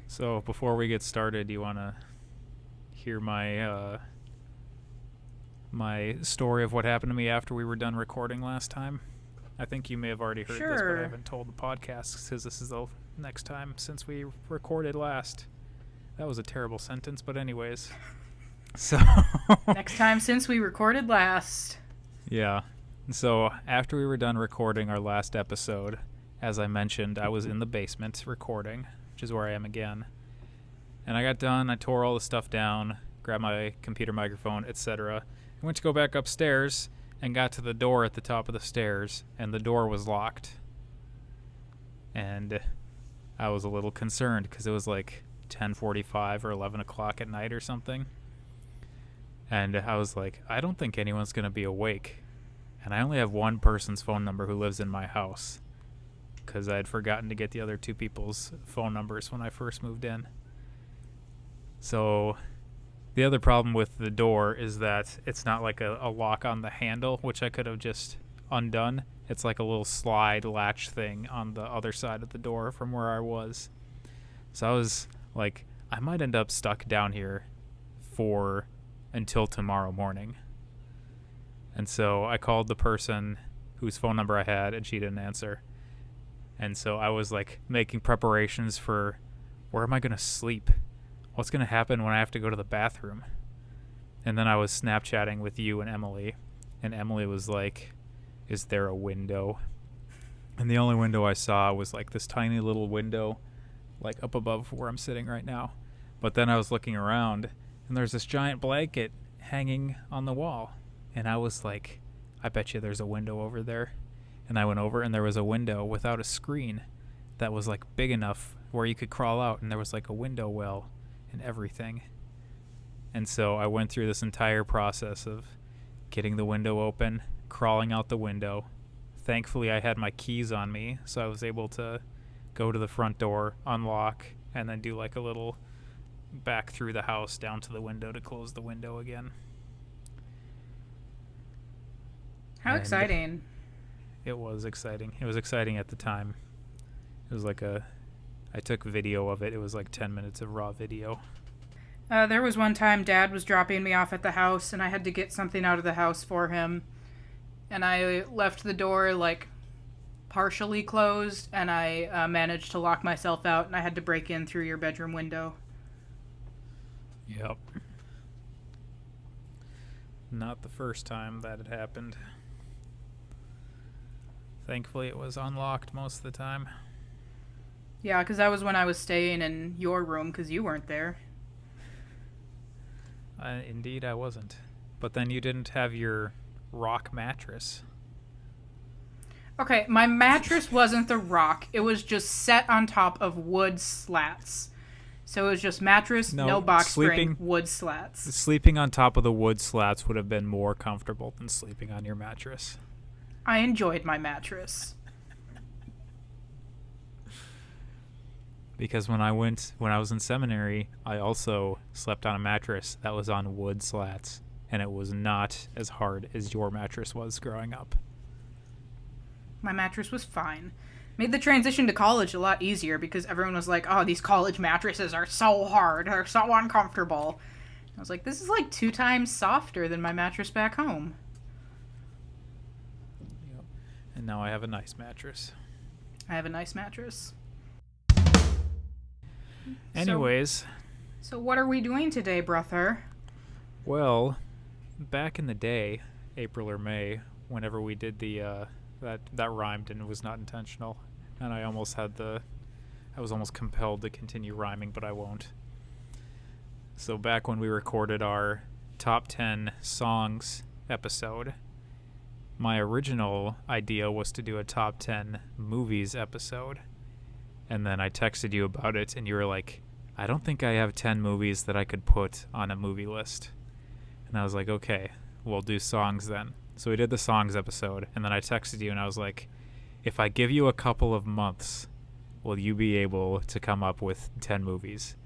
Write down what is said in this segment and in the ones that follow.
So before we get started, do you want to hear my my story of what happened to me after we were done recording last time? I think you may have already heard this, but I haven't told the podcast because this is the next time since we recorded last. That was a terrible sentence, but anyways. So next time since we recorded last. Yeah. So after we were done recording our last episode, as I mentioned, I was in the basement recording, which is where I am again. And I got done, I tore all the stuff down, grabbed my computer microphone, etc. I went to go back upstairs and got to the door at the top of the stairs, and the door was locked. And I was a little concerned because it was like 10:45 or 11 o'clock at night or something. And I was like, I don't think anyone's going to be awake. And I only have one person's phone number who lives in my house because I had forgotten to get the other two people's phone numbers when I first moved in. So the other problem with the door is that it's not like a lock on the handle, which I could have just undone. It's like a little slide latch thing on the other side of the door from where I was. So I was like, I might end up stuck down here until tomorrow morning. And so I called the person whose phone number I had, and she didn't answer. And so I was like making preparations for, where am I going to sleep? What's going to happen when I have to go to the bathroom? And then I was Snapchatting with you and Emily was like, is there a window? And the only window I saw was like this tiny little window, like up above where I'm sitting right now. But then I was looking around, and there's this giant blanket hanging on the wall. And I was like, I bet you there's a window over there. And I went over, and there was a window without a screen that was like big enough where you could crawl out, and there was like a window well and everything. And so I went through this entire process of getting the window open, crawling out the window. Thankfully, I had my keys on me, so I was able to go to the front door, unlock, and then do like a little back through the house down to the window to close the window again. How exciting. It was exciting. It was exciting at the time. It was like I took video of it. It was like 10 minutes of raw video. There was one time Dad was dropping me off at the house, and I had to get something out of the house for him. And I left the door, like, partially closed, and I managed to lock myself out, and I had to break in through your bedroom window. Yep. Not the first time that had happened. Thankfully, it was unlocked most of the time. Yeah, because that was when I was staying in your room, because you weren't there. Indeed, I wasn't. But then you didn't have your rock mattress. Okay, my mattress wasn't the rock. It was just set on top of wood slats. So it was just mattress, no box spring, wood slats. Sleeping on top of the wood slats would have been more comfortable than sleeping on your mattress. I enjoyed my mattress. Because when I was in seminary, I also slept on a mattress that was on wood slats, and it was not as hard as your mattress was growing up. My mattress was fine. Made the transition to college a lot easier because everyone was like, oh, these college mattresses are so hard, they're so uncomfortable. I was like, this is like 2 times softer than my mattress back home. Yep. And now I have a nice mattress. I have a nice mattress. Anyways. So what are we doing today, brother? Well, back in the day, April or May, whenever we did the, that rhymed and it was not intentional. And I was almost compelled to continue rhyming, but I won't. So back when we recorded our top 10 songs episode, my original idea was to do a top 10 movies episode. And then I texted you about it, and you were like, I don't think I have 10 movies that I could put on a movie list. And I was like, okay, we'll do songs then. So we did the songs episode, and then I texted you, and I was like, if I give you a couple of months, will you be able to come up with 10 movies?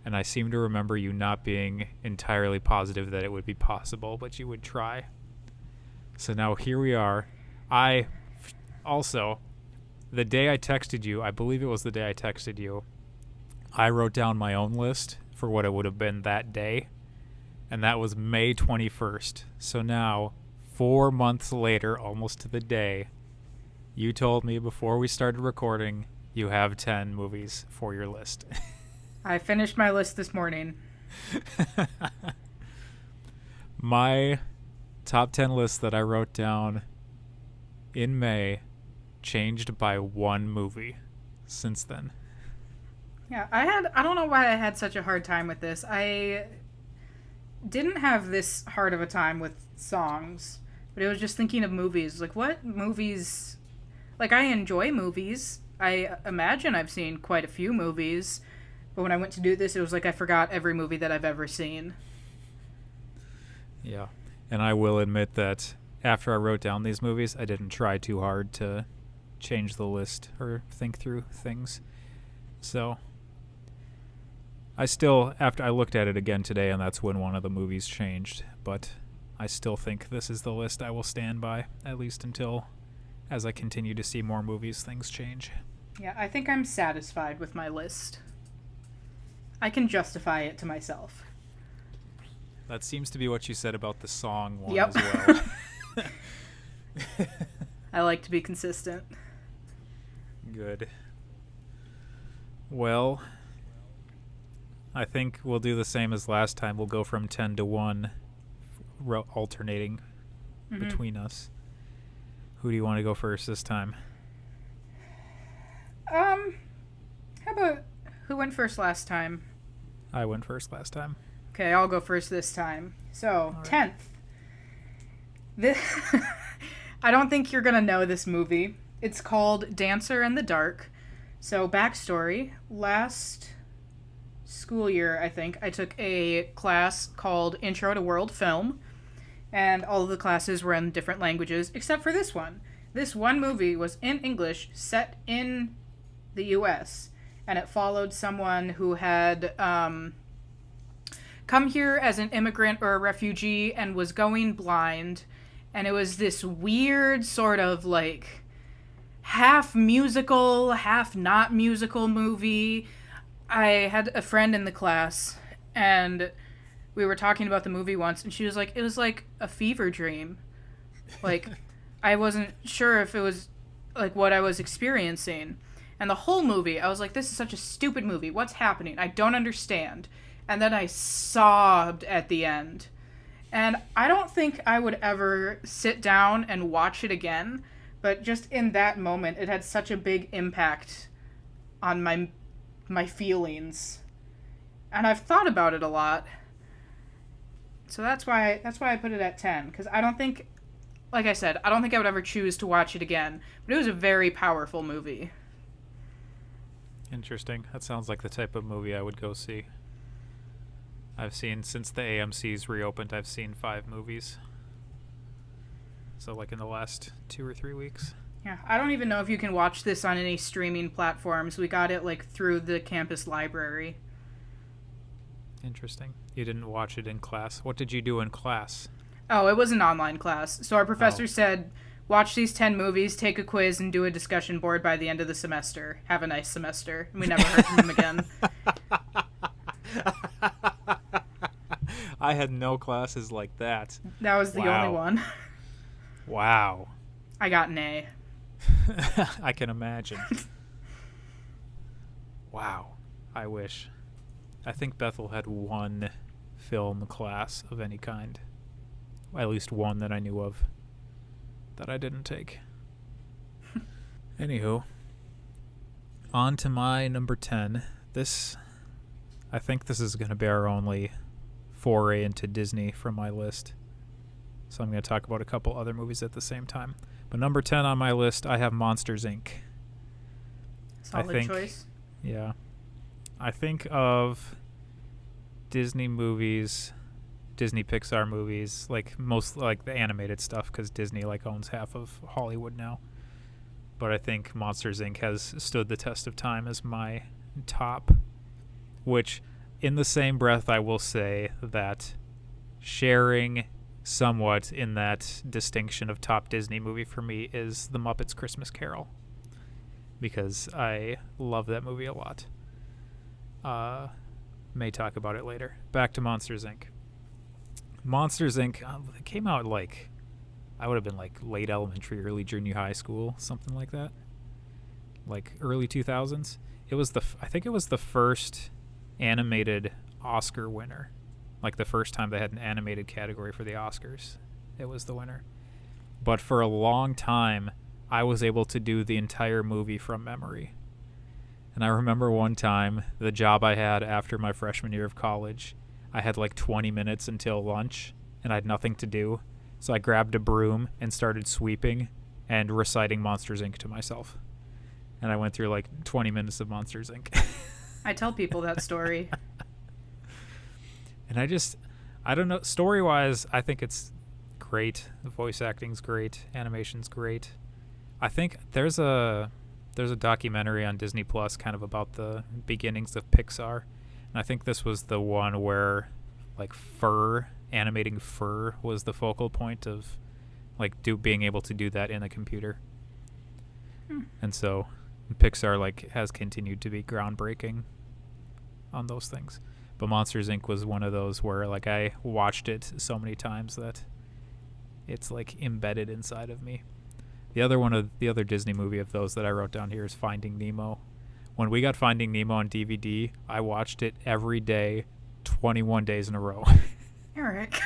And I seem to remember you not being entirely positive that it would be possible, but you would try. So now here we are. I also, the day I texted you, I believe it was the day I texted you, I wrote down my own list for what it would have been that day, and that was May 21st. So now, 4 months later, almost to the day, you told me before we started recording you have 10 movies for your list. I finished my list this morning. My top 10 list that I wrote down in May changed by one movie since then. Yeah, I don't know why I had such a hard time with this. I didn't have this hard of a time with songs, but it was just thinking of movies. Like, what movies... Like, I enjoy movies. I imagine I've seen quite a few movies, but when I went to do this, it was like I forgot every movie that I've ever seen. Yeah, and I will admit that after I wrote down these movies, I didn't try too hard to change the list or think through things. So I still, after I looked at it again today, and that's when one of the movies changed, but I still think this is the list I will stand by, at least until, as I continue to see more movies, things change. Yeah, I think I'm satisfied with my list. I can justify it to myself. That seems to be what you said about the song one Yep. as well. I like to be consistent. Good. Well, I think we'll do the same as last time. We'll go from 10 to 1, alternating between us. Who do you want to go first this time? How about who went first last time? I went first last time. Okay, I'll go first this time. So, All right. 10th. This I don't think you're going to know this movie. It's called Dancer in the Dark. So, backstory. Last school year, I think, I took a class called Intro to World Film. And all of the classes were in different languages, except for this one. This one movie was in English, set in the U.S., and it followed someone who had come here as an immigrant or a refugee and was going blind. And it was this weird sort of like half musical, half not musical movie. I had a friend in the class, and we were talking about the movie once, and she was like, it was like a fever dream. Like, I wasn't sure if it was like what I was experiencing. And the whole movie, I was like, this is such a stupid movie. What's happening? I don't understand. And then I sobbed at the end. And I don't think I would ever sit down and watch it again, but just in that moment, it had such a big impact on my feelings. And I've thought about it a lot. So that's why I put it at 10, because I don't think, like I said, I don't think I would ever choose to watch it again, but it was a very powerful movie. Interesting. That sounds like the type of movie I would go see. I've seen, since the AMC's reopened, I've seen 5 movies. So like in the last 2 or 3 weeks. Yeah, I don't even know if you can watch this on any streaming platforms. We got it like through the campus library. Interesting. You didn't watch it in class. What did you do in class? Oh, it was an online class. So our professor said, watch these 10 movies, take a quiz, and do a discussion board by the end of the semester. Have a nice semester. And we never heard from him again. I had no classes like that. That was the only one. Wow. I got an A. I can imagine. Wow. I wish. I think Bethel had one film class of any kind. At least one that I knew of that I didn't take. Anywho, on to my number 10. I think this is going to be our only foray into Disney from my list. So I'm going to talk about a couple other movies at the same time. But number 10 on my list, I have Monsters, Inc. Solid choice. Yeah. I think of Disney movies, Disney Pixar movies, like most like the animated stuff, because Disney like owns half of Hollywood now. But I think Monsters, Inc. has stood the test of time as my top, which in the same breath I will say that sharing somewhat in that distinction of top Disney movie for me is The Muppets Christmas Carol. because I love that movie a lot. May talk about it later. Back to Monsters, Inc. Monsters, Inc. It came out like, I would have been like late elementary, early junior high school, something like that. Like early 2000s. I think it was the first animated Oscar winner. Like the first time they had an animated category for the Oscars. It was the winner. But for a long time, I was able to do the entire movie from memory. And I remember one time, the job I had after my freshman year of college, I had like 20 minutes until lunch, and I had nothing to do. So I grabbed a broom and started sweeping and reciting Monsters, Inc. to myself. And I went through like 20 minutes of Monsters, Inc. I tell people that story. And I don't know, story-wise, I think it's great. The voice acting's great. Animation's great. I think there's a documentary on Disney Plus kind of about the beginnings of Pixar. And I think this was the one where like animating fur was the focal point of like being able to do that in a computer. And so Pixar like has continued to be groundbreaking on those things. But Monsters, Inc. was one of those where like I watched it so many times that it's like embedded inside of me. The other Disney movie of those that I wrote down here is Finding Nemo. When we got Finding Nemo on DVD, I watched it every day, 21 days in a row. Erik.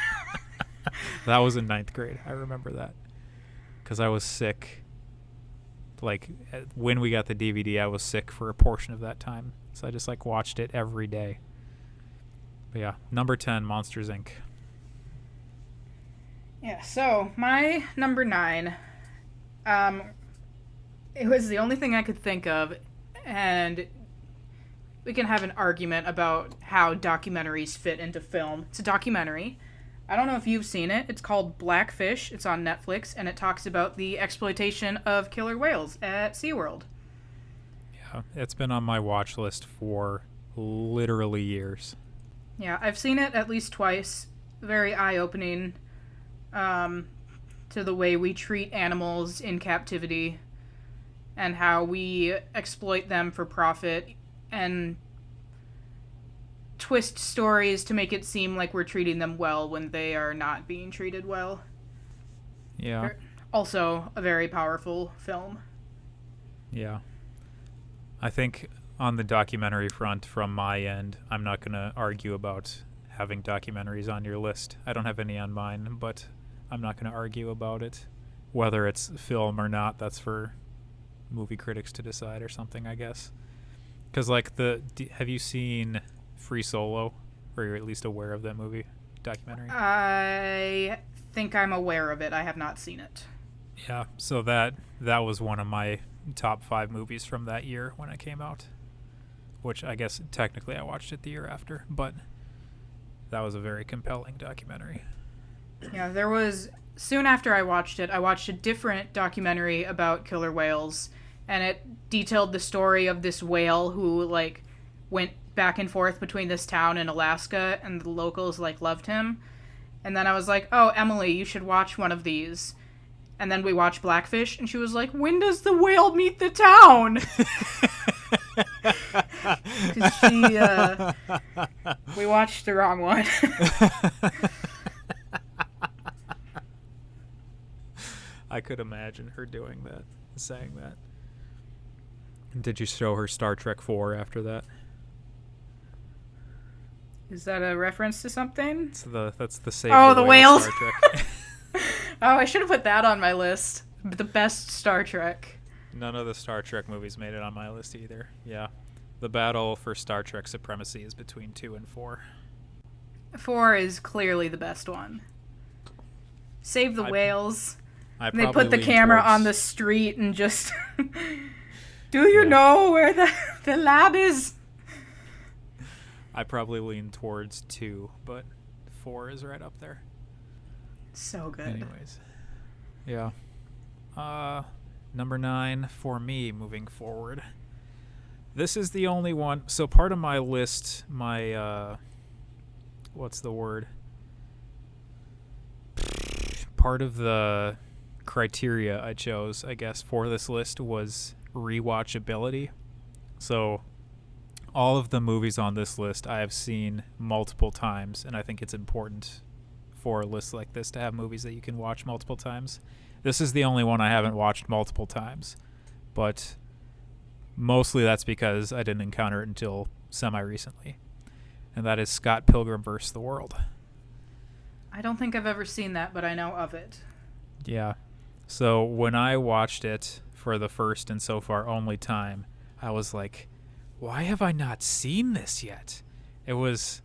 That was in 9th grade. I remember that. Because I was sick. Like, when we got the DVD, I was sick for a portion of that time. So I just, like, watched it every day. But yeah, number 10, Monsters, Inc. Yeah, so my number 9, it was the only thing I could think of, and we can have an argument about how documentaries fit into film. It's a documentary. I don't know if you've seen it. It's called Blackfish. It's on Netflix, and it talks about the exploitation of killer whales at SeaWorld. Yeah, it's been on my watch list for literally years. Yeah, I've seen it at least twice. Very eye-opening to the way we treat animals in captivity and how we exploit them for profit and twist stories to make it seem like we're treating them well when they are not being treated well. Yeah. Also, a very powerful film. Yeah. I think on the documentary front, from my end, I'm not going to argue about having documentaries on your list. I don't have any on mine, but I'm not going to argue about it. Whether it's film or not, that's for movie critics to decide or something, I guess. Because, like, have you seen Free Solo? Or you're at least aware of that movie documentary? I think I'm aware of it. I have not seen it. Yeah, so that was one of my top 5 movies from that year when it came out. Which I guess technically I watched it the year after, but that was a very compelling documentary. Yeah, there was, soon after I watched a different documentary about killer whales, and it detailed the story of this whale who, like, went back and forth between this town and Alaska, and the locals, like, loved him. And then I was like, oh, Emily, you should watch one of these. And then we watched Blackfish, and she was like, when does the whale meet the town? Because we watched the wrong one. I could imagine her doing that, saying that. Did you show her Star Trek 4 after that? Is that a reference to something? That's the same. Oh, the whales. Star Trek. Oh, I should have put that on my list. The best Star Trek. None of the Star Trek movies made it on my list either. Yeah. The battle for Star Trek supremacy is between 2 and 4. 4 is clearly the best one. Save the whales. And they put the camera on the street and just... Do you know where the lab is? I probably lean towards 2, but 4 is right up there. So good. Anyways. Yeah. Number 9 for me moving forward. This is the only one. So part of my list, what's the word? Part of the criteria I chose, I guess, for this list was rewatchability. So all of the movies on this list I have seen multiple times, and I think it's important for lists like this to have movies that you can watch multiple times. This is the only one I haven't watched multiple times, but mostly that's because I didn't encounter it until semi-recently, and that is Scott Pilgrim vs. the World. I don't think I've ever seen that, but I know of it. Yeah. So when I watched it for the first and so far only time, I was like, why have I not seen this yet? It was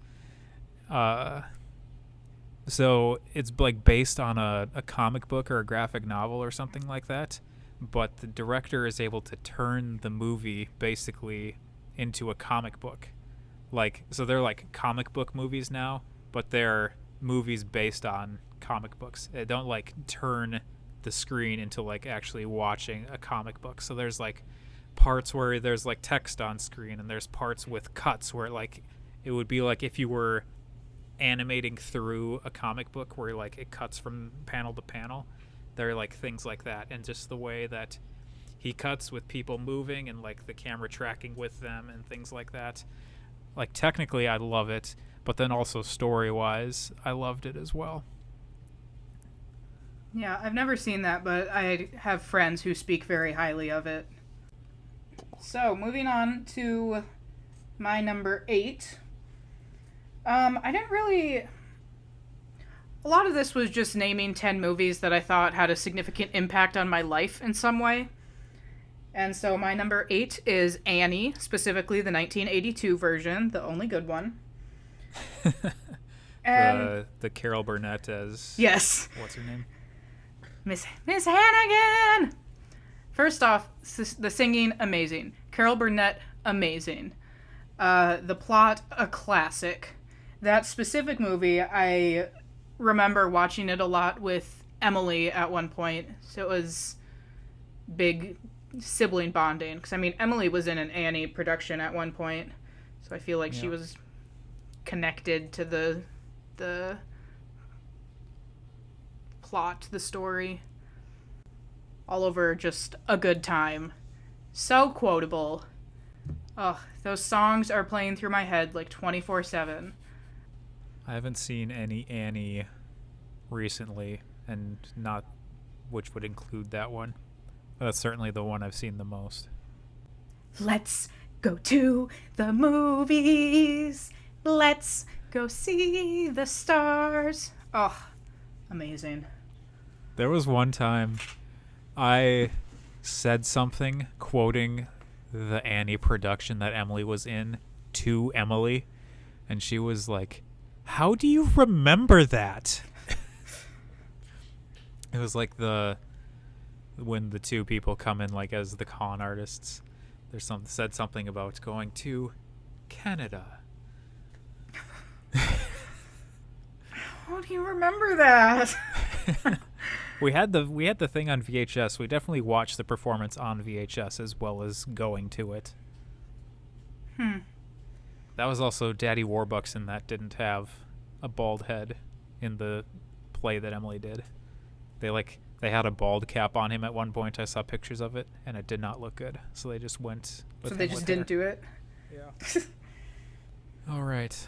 so it's like based on a comic book or a graphic novel or something like that, but the director is able to turn the movie basically into a comic book. Like, so they're like comic book movies now, but they're movies based on comic books. They don't like turn the screen into like actually watching a comic book. So there's like parts where there's like text on screen, and there's parts with cuts where like it would be like if you were animating through a comic book where like it cuts from panel to panel. There are like things like that, and just the way that he cuts with people moving and like the camera tracking with them and things like that. Like technically I love it, but then also story-wise I loved it as well. Yeah, I've never seen that, but I have friends who speak very highly of it. So, moving on to my number 8. I didn't really... A lot of this was just naming 10 movies that I thought had a significant impact on my life in some way. And so my number 8 is Annie, specifically the 1982 version, the only good one. And the Carol Burnett as... Yes. What's her name? Miss Hannigan! First off, the singing, amazing. Carol Burnett, amazing. The plot, a classic. That specific movie, I remember watching it a lot with Emily at one point. So it was big sibling bonding. Because, I mean, Emily was in an Annie production at one point. So I feel like she was connected to the plot, the story. All over just a good time. So quotable. Ugh, those songs are playing through my head like 24/7. I haven't seen any Annie recently, and not which would include that one. But that's certainly the one I've seen the most. Let's go to the movies. Let's go see the stars. Oh, amazing. There was one time I said something quoting the Annie production that Emily was in to Emily, and she was like, "How do you remember that?" It was like when the two people come in like as the con artists. There's said something about going to Canada. How do you remember that? We had the thing on VHS. We definitely watched the performance on VHS as well as going to it. That was also Daddy Warbucks, and that didn't have a bald head in the play that Emily did. They had a bald cap on him at one point. I saw pictures of it, and it did not look good. So they just went with So they just didn't do it? Yeah. All right.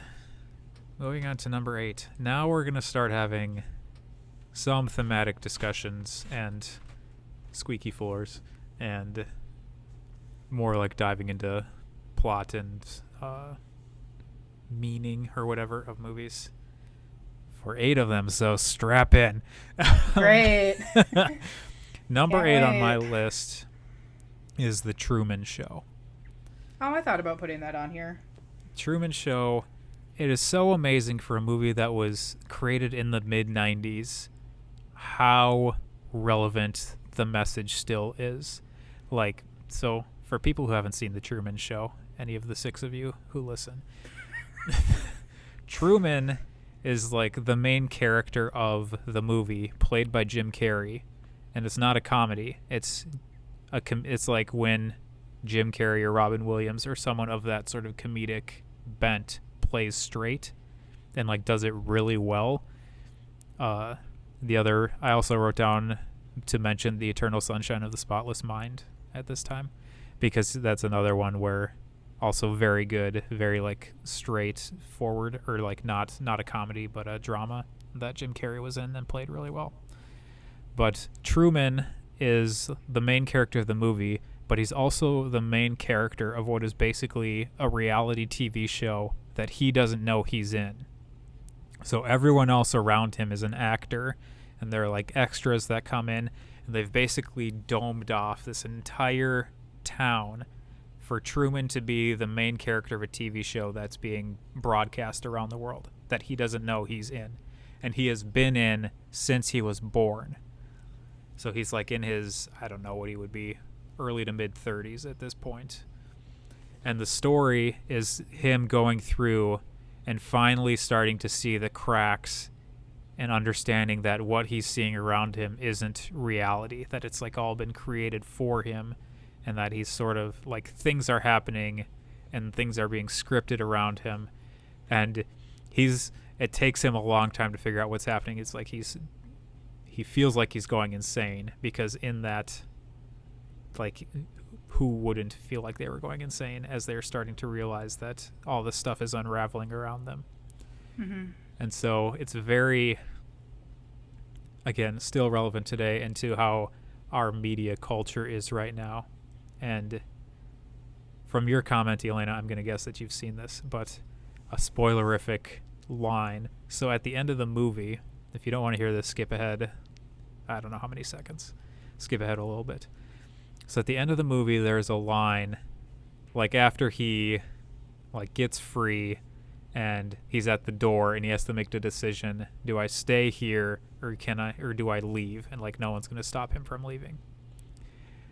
Moving on to number 8. Now we're going to start having some thematic discussions and squeaky floors, and more like diving into plot and meaning or whatever of movies. For 8 of them, so strap in. Great. Number 8 on my list is The Truman Show. Oh, I thought about putting that on here. Truman Show. It is so amazing for a movie that was created in the mid-90s how relevant the message still is. Like, so for people who haven't seen The Truman Show, any of the 6 of you who listen, Truman is like the main character of the movie, played by Jim Carrey, and it's not a comedy. It's like when Jim Carrey or Robin Williams or someone of that sort of comedic bent plays straight and like does it really well. I also wrote down to mention The Eternal Sunshine of the Spotless Mind at this time. because that's another one where also very good, very like straightforward, or like not a comedy but a drama that Jim Carrey was in and played really well. But Truman is the main character of the movie, but he's also the main character of what is basically a reality TV show that he doesn't know he's in. So everyone else around him is an actor, and they're like extras that come in, and they've basically domed off this entire town for Truman to be the main character of a TV show that's being broadcast around the world that he doesn't know he's in. And he has been in since he was born. So he's like in his, I don't know what he would be, early to mid 30s at this point. And the story is him going through and finally starting to see the cracks and understanding that what he's seeing around him isn't reality, that it's like all been created for him, and that he's sort of like things are happening and things are being scripted around him. And it takes him a long time to figure out what's happening. It's like he feels like he's going insane, because in that, like, who wouldn't feel like they were going insane as they're starting to realize that all this stuff is unraveling around them. Mm-hmm. And so it's very, again, still relevant today into how our media culture is right now. And from your comment, Elaina, I'm going to guess that you've seen this, but a spoilerific line. So at the end of the movie, if you don't want to hear this, skip ahead. I don't know how many seconds. Skip ahead a little bit. So at the end of the movie, there's a line, like after he like gets free and he's at the door and he has to make the decision, do I stay here or do I leave? And like no one's going to stop him from leaving.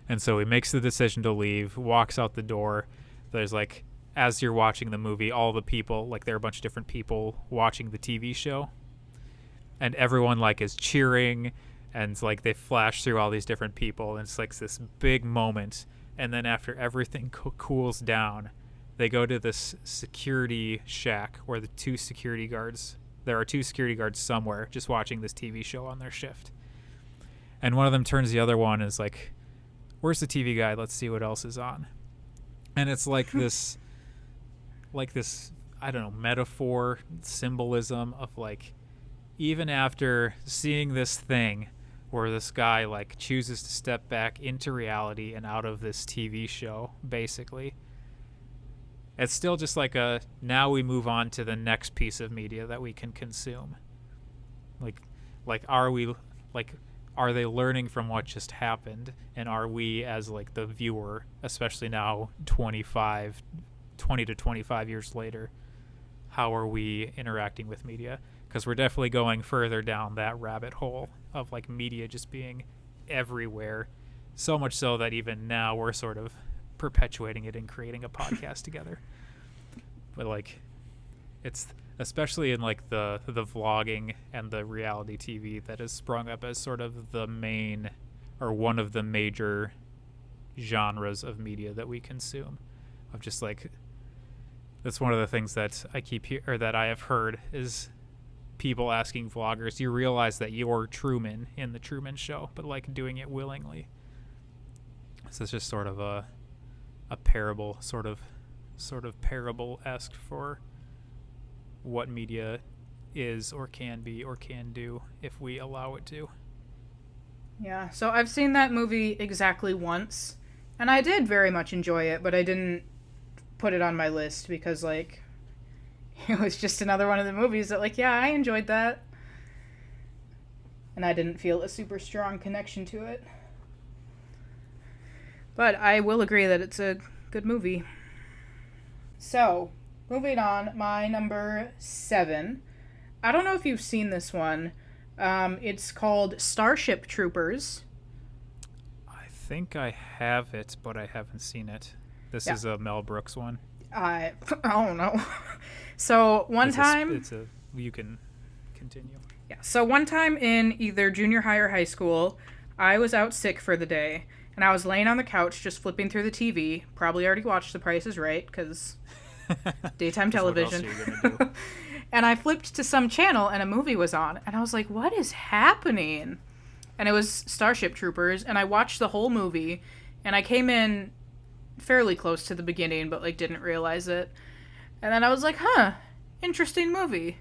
And so he makes the decision to leave, walks out the door. There's like, as you're watching the movie, all the people, like there are a bunch of different people watching the TV show, and everyone like is cheering, and like they flash through all these different people, and it's like this big moment. And then after everything cools down, they go to this security shack where there are two security guards somewhere just watching this TV show on their shift. And one of them turns to the other one and is like, where's the TV guy? Let's see what else is on. And it's like this, I don't know, metaphor, symbolism of like, even after seeing this thing where this guy like chooses to step back into reality and out of this TV show, basically, it's still just like now we move on to the next piece of media that we can consume. Are they learning from what just happened? And are we, as like the viewer, especially now 20 to 25 years later, how are we interacting with media? Because we're definitely going further down that rabbit hole of like media just being everywhere. So much so that even now we're sort of perpetuating it and creating a podcast together. But like, it's especially in like the vlogging and the reality TV that has sprung up as sort of the main or one of the major genres of media that we consume. Of just like, that's one of the things that that I have heard is people asking vloggers, you realize that you're Truman in the Truman Show, but like doing it willingly. So it's just sort of a parable, sort of parable-esque for what media is or can be or can do if we allow it to. Yeah, so I've seen that movie exactly once, and I did very much enjoy it, but I didn't put it on my list because, like, it was just another one of the movies that, like, yeah, I enjoyed that. And I didn't feel a super strong connection to it. But I will agree that it's a good movie. So, moving on, my number 7. I don't know if you've seen this one. It's called Starship Troopers. I think I have it, but I haven't seen it. This is a Mel Brooks one. I don't know. So one time... You can continue. Yeah, so one time in either junior high or high school, I was out sick for the day, and I was laying on the couch just flipping through the TV. Probably already watched The Price is Right, because daytime television. What else are you gonna do? And I flipped to some channel, and a movie was on, and I was like, what is happening? And it was Starship Troopers, and I watched the whole movie, and I came in fairly close to the beginning, but like didn't realize it. And then I was like, huh, interesting movie.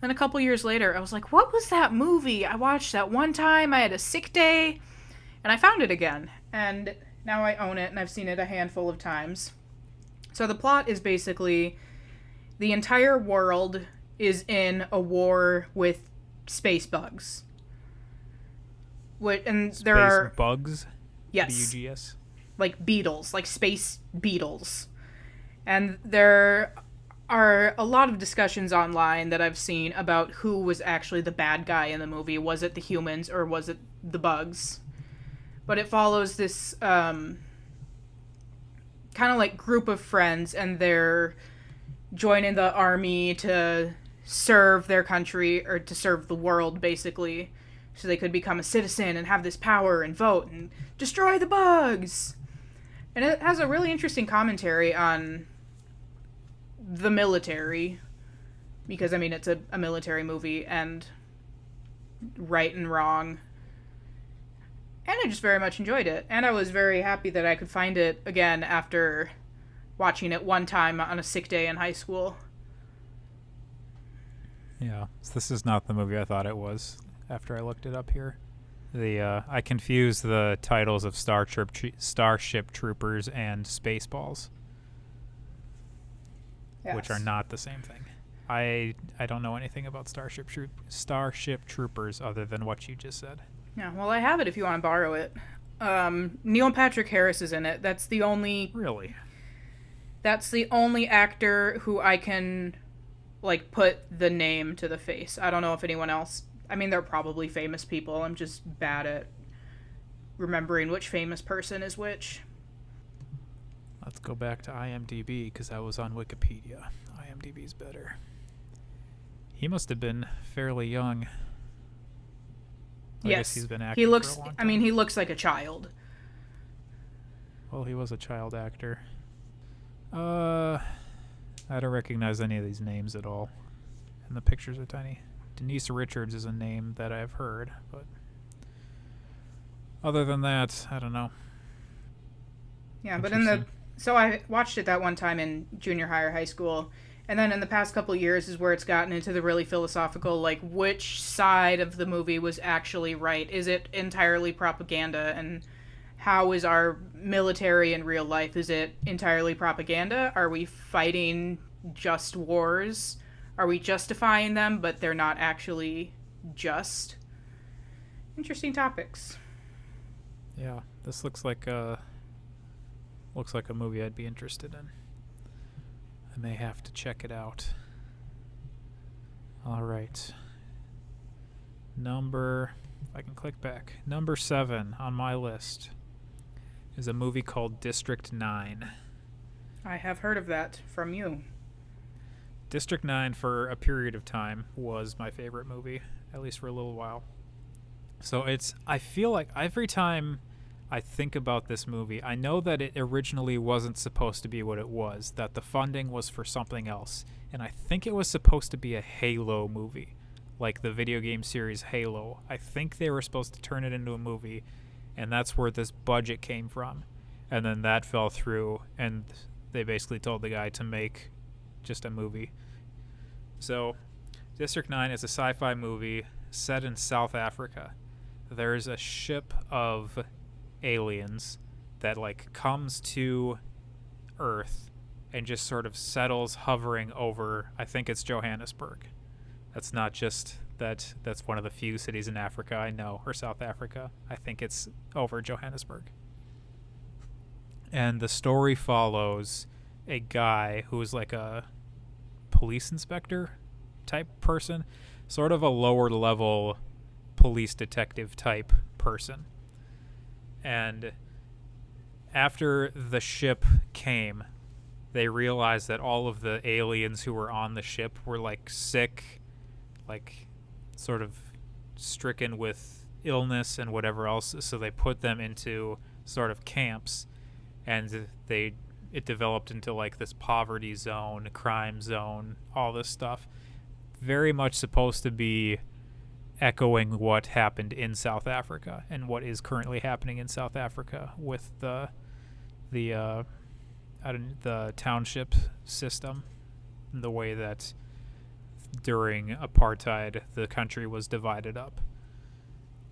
Then a couple years later, I was like, what was that movie? I watched that one time. I had a sick day, and I found it again. And now I own it, and I've seen it a handful of times. So the plot is basically the entire world is in a war with space bugs. And there are bugs. Yes. BUGS. Like beetles, like space beetles. And there are a lot of discussions online that I've seen about who was actually the bad guy in the movie. Was it the humans or was it the bugs? But it follows this kind of like group of friends, and they're joining the army to serve their country, or to serve the world, basically, so they could become a citizen and have this power and vote and destroy the bugs. And it has a really interesting commentary on the military, because, I mean, it's a military movie, and right and wrong. And I just very much enjoyed it. And I was very happy that I could find it again after watching it one time on a sick day in high school. Yeah, so this is not the movie I thought it was after I looked it up here. I confused the titles of Starship Troopers and Spaceballs, Yes. which are not the same thing. I don't know anything about Starship Troopers other than what you just said. Yeah, well, I have it if you want to borrow it. Neil Patrick Harris is in it. Really? That's the only actor who I can, like, put the name to the face. I don't know if anyone else... I mean, they're probably famous people. I'm just bad at remembering which famous person is which. Let's go back to IMDb, because I was on Wikipedia. IMDb's better. He must have been fairly young. I guess he's been acting for a long time. I mean, he looks like a child. Well, he was a child actor. I don't recognize any of these names at all. And the pictures are tiny. Denise Richards is a name that I've heard, but other than that, I don't know. Yeah, but so I watched it that one time in junior high or high school, and then in the past couple of years is where it's gotten into the really philosophical, like, which side of the movie was actually right? Is it entirely propaganda? And how is our military in real life? Is it entirely propaganda? Are we fighting just wars? Are we justifying them, but they're not actually just? Interesting topics. Yeah, this looks like a movie I'd be interested in. I may have to check it out. All right. If I can click back. Number 7 on my list is a movie called District 9. I have heard of that from you. District 9, for a period of time, was my favorite movie, at least for a little while. So I feel like every time I think about this movie, I know that it originally wasn't supposed to be what it was, that the funding was for something else. And I think it was supposed to be a Halo movie, like the video game series Halo. I think they were supposed to turn it into a movie, and that's where this budget came from. And then that fell through, and they basically told the guy to make just a movie. So District 9 is a sci-fi movie set in South Africa. There's a ship of aliens that like comes to Earth and just sort of settles hovering over, I think it's Johannesburg. That's not just that's one of the few cities in Africa I know, or South Africa. I think it's over Johannesburg. And the story follows a guy who is like a police inspector type person, sort of a lower level police detective type person. And after the ship came, they realized that all of the aliens who were on the ship were like sick, like sort of stricken with illness and whatever else, so they put them into sort of camps, and it developed into like this poverty zone, crime zone, all this stuff. Very much supposed to be echoing what happened in South Africa and what is currently happening in South Africa with the the township system, the way that during apartheid the country was divided up.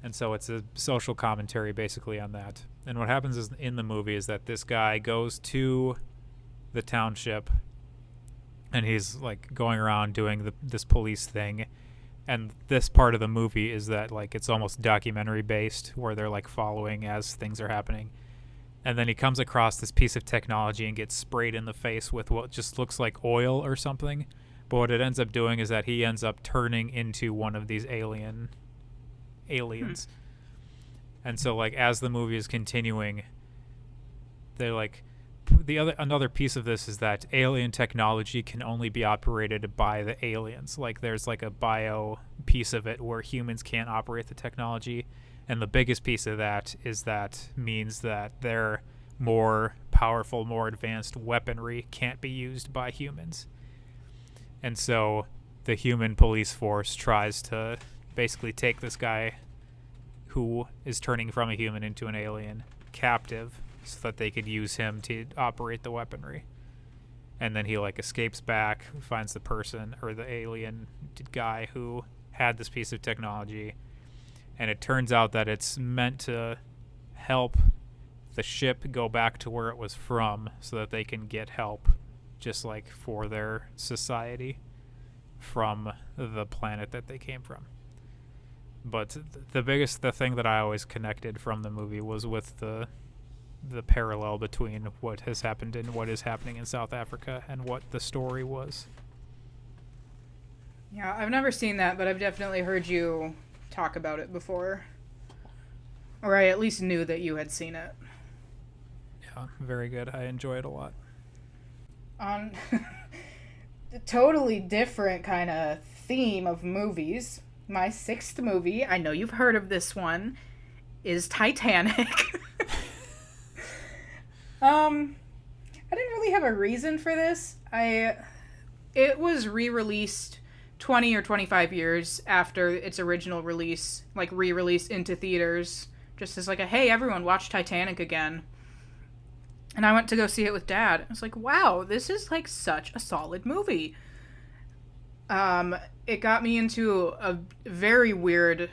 And so it's a social commentary basically on that. And what happens is in the movie is that this guy goes to the township and he's like going around doing this police thing. And this part of the movie is that like it's almost documentary based, where they're like following as things are happening. And then he comes across this piece of technology and gets sprayed in the face with what just looks like oil or something. But what it ends up doing is that he ends up turning into one of these aliens. And so like as the movie is continuing, they're like another piece of this is that alien technology can only be operated by the aliens. Like there's like a bio piece of it where humans can't operate the technology, and the biggest piece of that is that means that their more powerful, more advanced weaponry can't be used by humans. And so the human police force tries to basically take this guy who is turning from a human into an alien captive so that they could use him to operate the weaponry. And then he like escapes back, finds the person or the alien guy who had this piece of technology, and it turns out that it's meant to help the ship go back to where it was from so that they can get help just like for their society from the planet that they came from. But the thing that I always connected from the movie was with the parallel between what has happened and what is happening in South Africa and what the story was. Yeah, I've never seen that, but I've definitely heard you talk about it before. Or I at least knew that you had seen it. Yeah, very good. I enjoy it a lot. On a totally different kind of theme of movies, my sixth movie, I know you've heard of this one, is Titanic. I didn't really have a reason for this. It was re-released 20 or 25 years after its original release, like re-released into theaters, just as like a, hey, everyone, watch Titanic again. And I went to go see it with Dad. I was like, wow, this is like such a solid movie. It got me into a very weird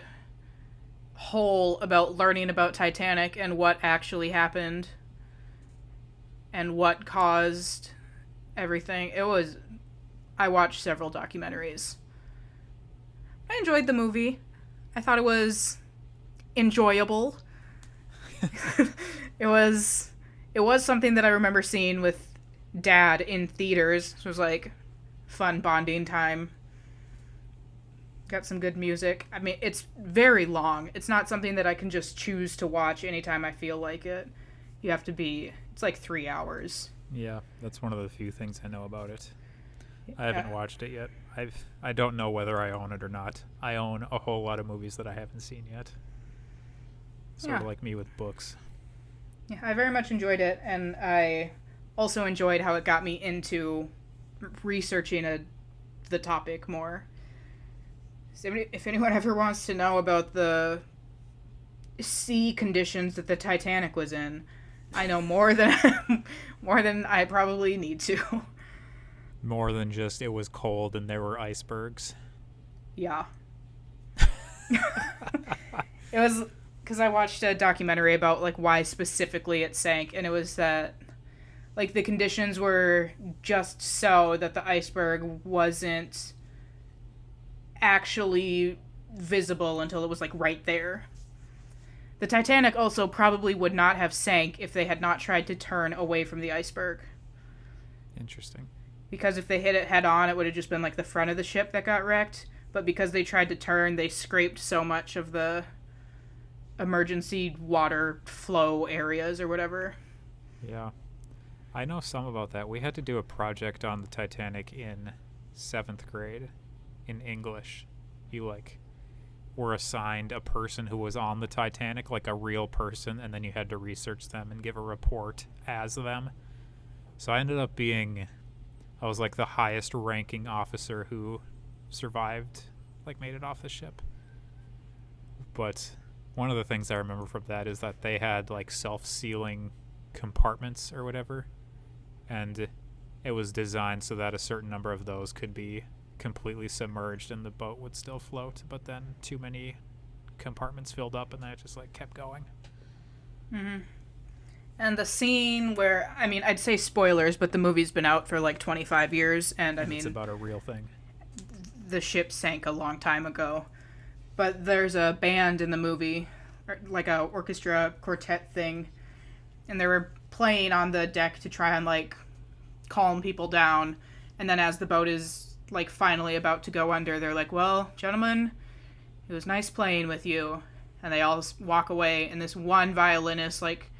hole about learning about Titanic and what actually happened and what caused everything. I watched several documentaries. I enjoyed the movie. I thought it was enjoyable. It was something that I remember seeing with Dad in theaters. So it was like fun bonding time. Got some good music. I mean, it's very long. It's not something that I can just choose to watch anytime I feel like it. You have to be... It's like 3 hours. Yeah, that's one of the few things I know about it. I haven't watched it yet. I don't know whether I own it or not. I own a whole lot of movies that I haven't seen yet. Sort of like me with books. Yeah, I very much enjoyed it, and I also enjoyed how it got me into researching the topic more. So if anyone ever wants to know about the sea conditions that the Titanic was in, I know more than I probably need to. More than just it was cold and there were icebergs. Yeah. It was because I watched a documentary about like why specifically it sank, and it was that like the conditions were just so that the iceberg wasn't actually visible until it was like right there. The Titanic also probably would not have sank if they had not tried to turn away from the iceberg. Interesting. Because if they hit it head on, it would have just been like the front of the ship that got wrecked. But because they tried to turn, they scraped so much of the emergency water flow areas or whatever. Yeah. I know some about that. We had to do a project on the Titanic in 7th grade in English. You like were assigned a person who was on the Titanic, like a real person, and then you had to research them and give a report as them. So I ended up I was like the highest ranking officer who survived, like made it off the ship. But one of the things I remember from that is that they had like self-sealing compartments or whatever, and it was designed so that a certain number of those could be completely submerged and the boat would still float, but then too many compartments filled up and then it just like kept going. Mm-hmm. And the scene where, I mean, I'd say spoilers, but the movie's been out for like 25 years, and I mean, it's about a real thing. The ship sank a long time ago, but there's a band in the movie, like a orchestra quartet thing, and they were playing on the deck to try and like calm people down, and then as the boat is like finally about to go under, they're like, well, gentlemen, it was nice playing with you, and they all walk away, and this one violinist like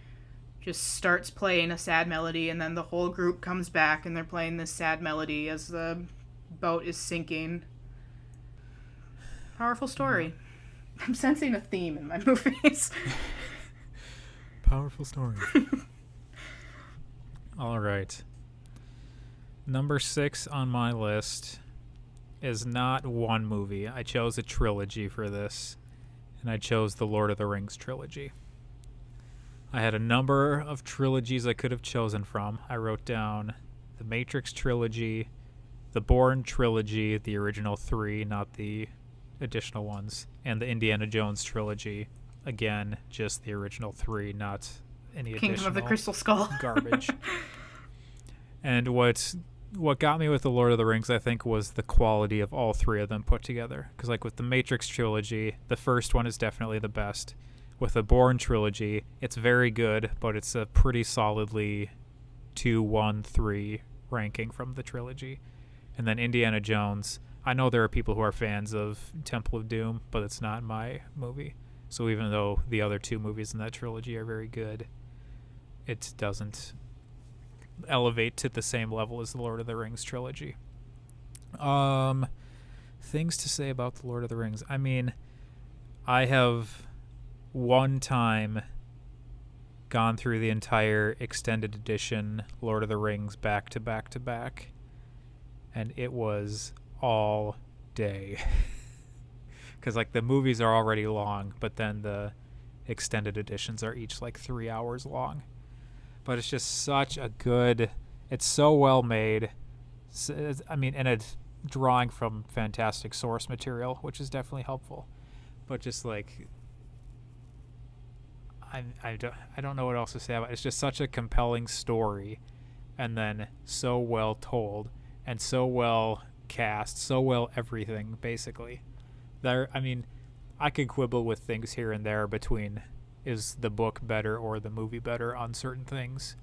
just starts playing a sad melody, and then the whole group comes back and they're playing this sad melody as the boat is sinking. Powerful story. I'm sensing a theme in my movies. Powerful story. All right. Number 6 on my list is not one movie. I chose a trilogy for this, and I chose the Lord of the Rings trilogy. I had a number of trilogies I could have chosen from. I wrote down the Matrix trilogy, the Bourne trilogy, the original 3, not the additional ones, and the Indiana Jones trilogy. Again, just the original 3, not any Kingdom additional of the Crystal Skull garbage. And what got me with the Lord of the Rings, I think, was the quality of all 3 of them put together. Because like with the Matrix trilogy, the first one is definitely the best. With the Bourne trilogy, it's very good, but it's a pretty solidly 2, 1, 3 ranking from the trilogy. And then Indiana Jones, I know there are people who are fans of Temple of Doom, but it's not my movie. So even though the other 2 movies in that trilogy are very good, it doesn't elevate to the same level as the Lord of the Rings trilogy. Things to say about the Lord of the Rings. I mean, I have one time gone through the entire extended edition Lord of the Rings back to back to back, and it was all day. Because like the movies are already long, but then the extended editions are each like 3 hours long. But it's just such a good, it's so well made. I mean, and it's drawing from fantastic source material, which is definitely helpful. But just like, I don't know what else to say about it. It's just such a compelling story, and then so well told, and so well cast, so well everything, basically. I mean, I could quibble with things here and there between is the book better or the movie better on certain things,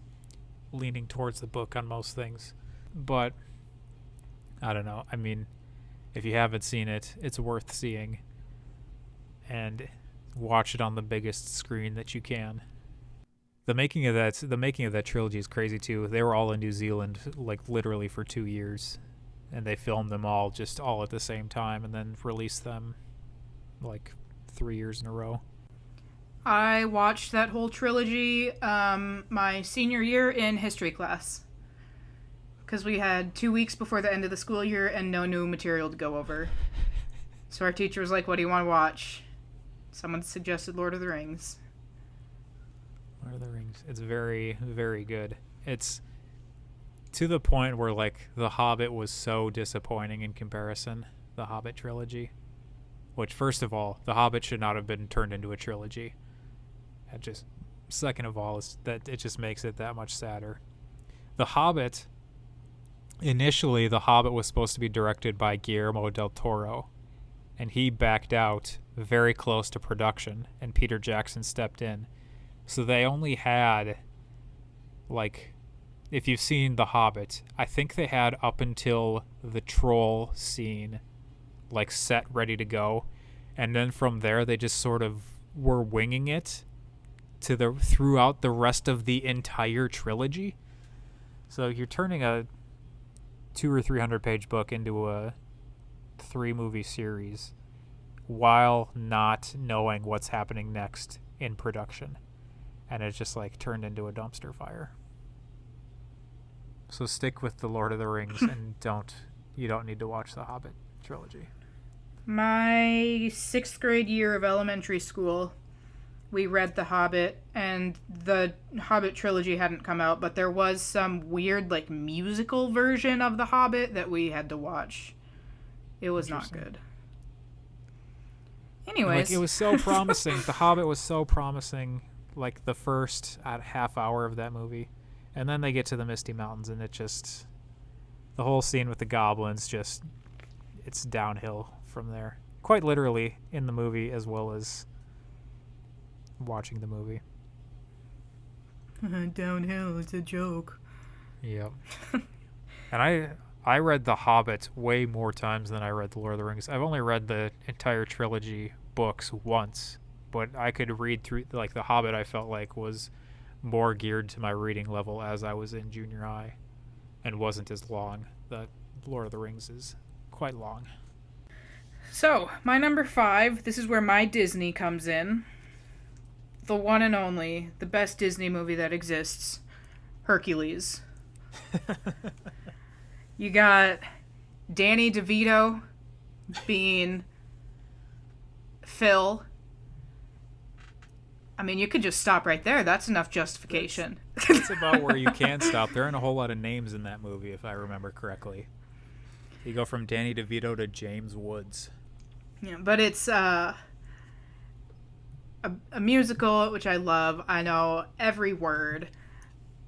leaning towards the book on most things. But I don't know. I mean, if you haven't seen it, it's worth seeing, and watch it on the biggest screen that you can. The making of that trilogy is crazy too. They were all in New Zealand like literally for 2 years, and they filmed them all at the same time and then released them like 3 years in a row. I watched that whole trilogy my senior year in history class, because we had 2 weeks before the end of the school year and no new material to go over. So our teacher was like, what do you want to watch? Someone suggested Lord of the Rings. Lord of the Rings. It's very, very good. It's to the point where, like, The Hobbit was so disappointing in comparison. The Hobbit trilogy. Which, first of all, The Hobbit should not have been turned into a trilogy. And just, second of all, is that it just makes it that much sadder. The Hobbit, initially, The Hobbit was supposed to be directed by Guillermo del Toro. And he backed out very close to production, and Peter Jackson stepped in. So they only had, like, if you've seen The Hobbit, I think they had up until the troll scene, like, set, ready to go. And then from there, they just sort of were winging it throughout the rest of the entire trilogy. So you're turning a 200 or 300 page book into a 3-movie series while not knowing what's happening next in production, and it's just like turned into a dumpster fire. So stick with the Lord of the Rings and you don't need to watch the Hobbit trilogy. My 6th grade year of elementary school, we read The Hobbit, and the Hobbit trilogy hadn't come out, but there was some weird, like, musical version of The Hobbit that we had to watch. It was not good. Anyways. Like, it was so promising. The Hobbit was so promising, like, the first half hour of that movie. And then they get to the Misty Mountains, and it just... The whole scene with the goblins just... It's downhill from there. Quite literally in the movie as well as watching the movie. Downhill, it's a joke. Yep. And I read The Hobbit way more times than I read The Lord of the Rings. I've only read the entire trilogy books once, but I could read through, like, The Hobbit I felt like was more geared to my reading level as I was in junior high and wasn't as long. The Lord of the Rings is quite long. So, my number 5, this is where my Disney comes in. The one and only, the best Disney movie that exists, Hercules. You got Danny DeVito being Phil. I mean, you could just stop right there. That's enough justification. That's about where you can stop. There aren't a whole lot of names in that movie, if I remember correctly. You go from Danny DeVito to James Woods. Yeah, but it's a musical, which I love. I know every word.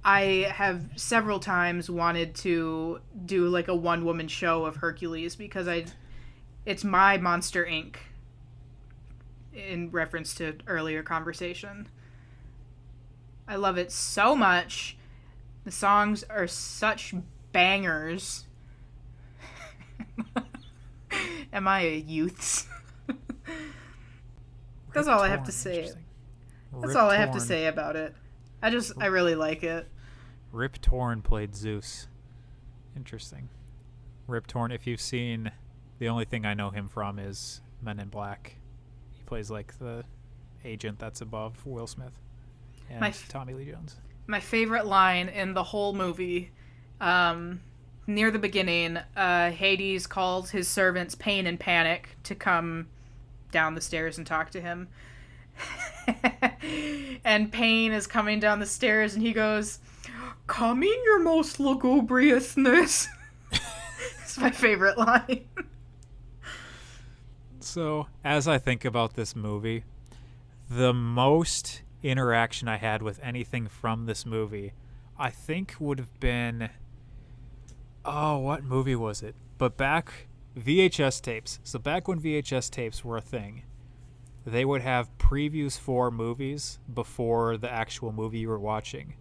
I have several times wanted to do like a one-woman show of Hercules because it's my Monster Inc. in reference to earlier conversation. I love it so much. The songs are such bangers. Am I a youths? That's all I have to say. That's all I have to say about it. I really like it. Rip Torn played Zeus. Interesting. Rip Torn, if you've seen, the only thing I know him from is Men in Black. He plays like the agent that's above Will Smith and Tommy Lee Jones. My favorite line in the whole movie, near the beginning, Hades calls his servants Pain and Panic to come down the stairs and talk to him. And Pain is coming down the stairs and he goes, "Come in your most lugubriousness." It's my favorite line. So, as I think about this movie, the most interaction I had with anything from this movie, I think would have been... Oh, what movie was it? But back... VHS tapes. So back when VHS tapes were a thing, they would have previews for movies before the actual movie you were watching.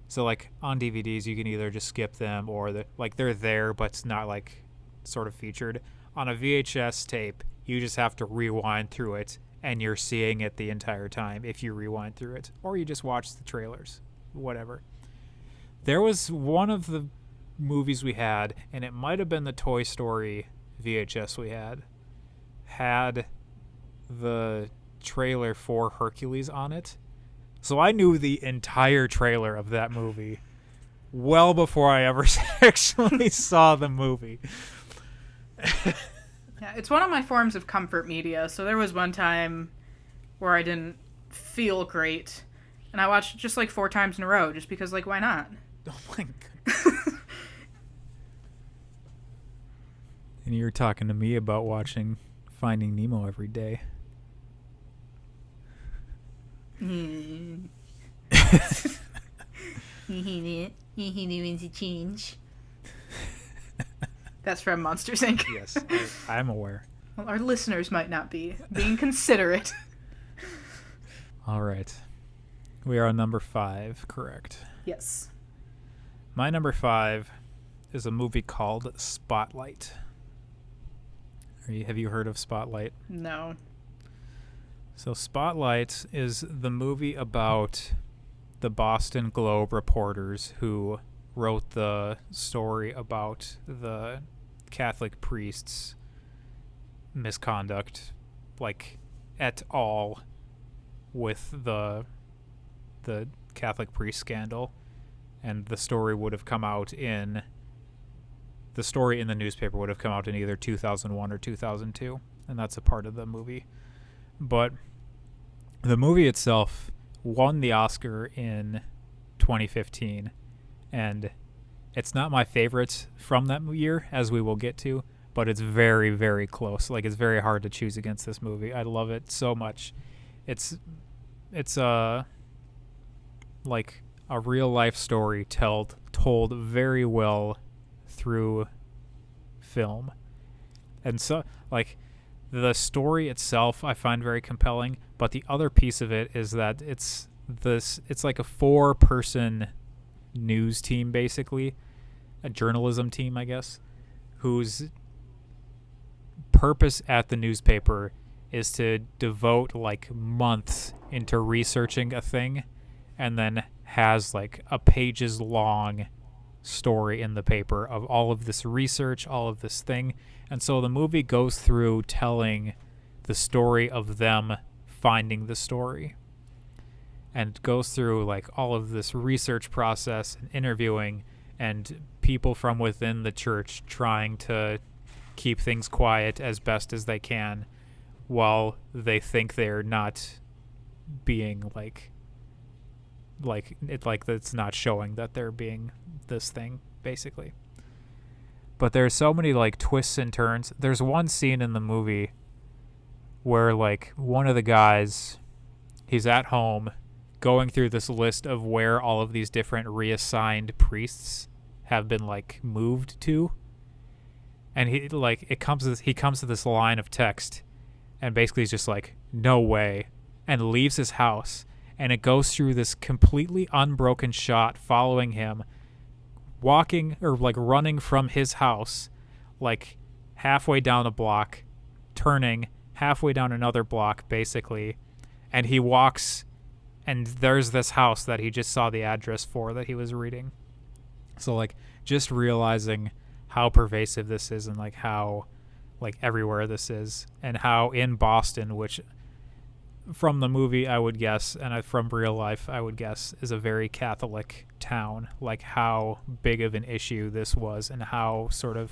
So, like, on DVDs, you can either just skip them or they're there, but it's not, like, sort of featured. On a VHS tape, you just have to rewind through it, and you're seeing it the entire time if you rewind through it. Or you just watch the trailers. Whatever. There was one of the movies we had, and it might have been the Toy Story VHS we had the trailer for Hercules on it. So I knew the entire trailer of that movie well before I ever actually saw the movie. Yeah, it's one of my forms of comfort media. So there was one time where I didn't feel great, and I watched it just like 4 times in a row, just because, like, why not? Oh my goodness. And you're talking to me about watching Finding Nemo every day. You hate to change. That's from Monsters, Inc. Yes, I'm aware. Well, our listeners might not be being considerate. All right. We are on number 5, correct? Yes. My number 5 is a movie called Spotlight. Have you heard of Spotlight? No. So Spotlight is the movie about the Boston Globe reporters who wrote the story about the Catholic priests' misconduct, like, at all, with the Catholic priest scandal. And the story would have come out in... The story in the newspaper would have come out in either 2001 or 2002, and that's a part of the movie. But The movie itself won the Oscar in 2015, and it's not my favorite from that year, as we will get to, but it's very, very close. Like, it's very hard to choose against this movie. I love it so much. It's like a real life story told very well through film. And so, like, the story itself I find very compelling, but the other piece of it is that it's like a 4-person news team, basically, a journalism team, I guess, whose purpose at the newspaper is to devote like months into researching a thing, and then has like a pages long story in the paper of all of this research, all of this thing. And so the movie goes through telling the story of them finding the story, and goes through like all of this research process and interviewing and people from within the church trying to keep things quiet as best as they can while they think they're not being like it's not showing that they're being this thing, basically. But there's so many like twists and turns. There's one scene in the movie where like one of the guys, he's at home going through this list of where all of these different reassigned priests have been like moved to, and he comes to this line of text, and basically he's just like, no way, and leaves his house. And it goes through this completely unbroken shot following him, walking or like running from his house, like halfway down a block, turning halfway down another block, basically. And he walks, and there's this house that he just saw the address for that he was reading. So like just realizing how pervasive this is, and like how like everywhere this is, and how in Boston, which from the movie I would guess, and from real life I would guess, is a very Catholic town, like how big of an issue this was, and how sort of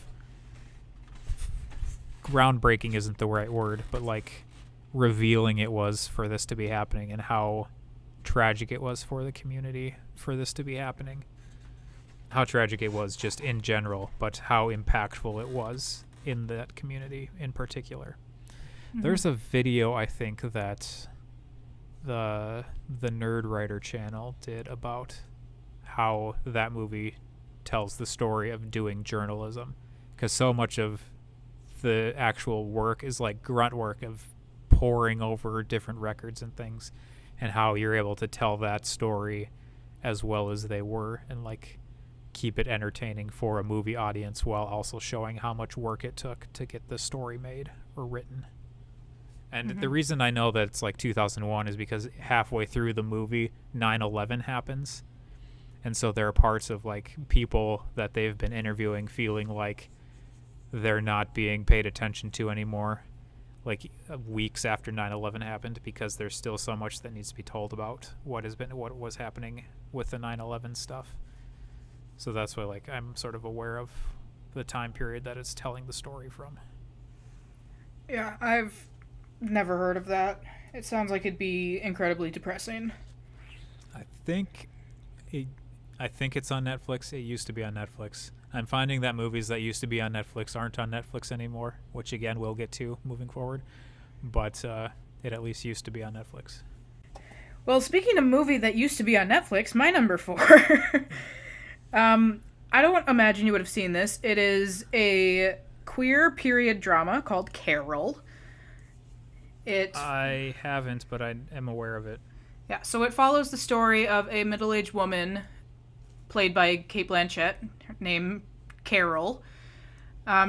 groundbreaking isn't the right word, but like revealing it was for this to be happening, and how tragic it was for the community for this to be happening. How tragic it was just in general, but how impactful it was in that community in particular. There's a video, I think, that the Nerd Writer channel did about how that movie tells the story of doing journalism, because so much of the actual work is like grunt work of poring over different records and things, and how you're able to tell that story as well as they were, and like keep it entertaining for a movie audience while also showing how much work it took to get the story made or written. And the reason I know that it's like 2001 is because halfway through the movie, 9/11 happens. And so there are parts of like people that they've been interviewing feeling like they're not being paid attention to anymore, like weeks after 9/11 happened, because there's still so much that needs to be told about what was happening with the 9/11 stuff. So that's why like I'm sort of aware of the time period that it's telling the story from. Yeah, I've never heard of that. It sounds like it'd be incredibly depressing. I think it's on Netflix. It used to be on Netflix. I'm finding that movies that used to be on Netflix aren't on Netflix anymore, which again we'll get to moving forward. But it at least used to be on Netflix. Well, speaking of movie that used to be on Netflix, my number 4. I don't imagine you would have seen this. It is a queer period drama called Carol. I haven't, but I am aware of it. Yeah, so it follows the story of a middle-aged woman played by Cate Blanchett, named Carol.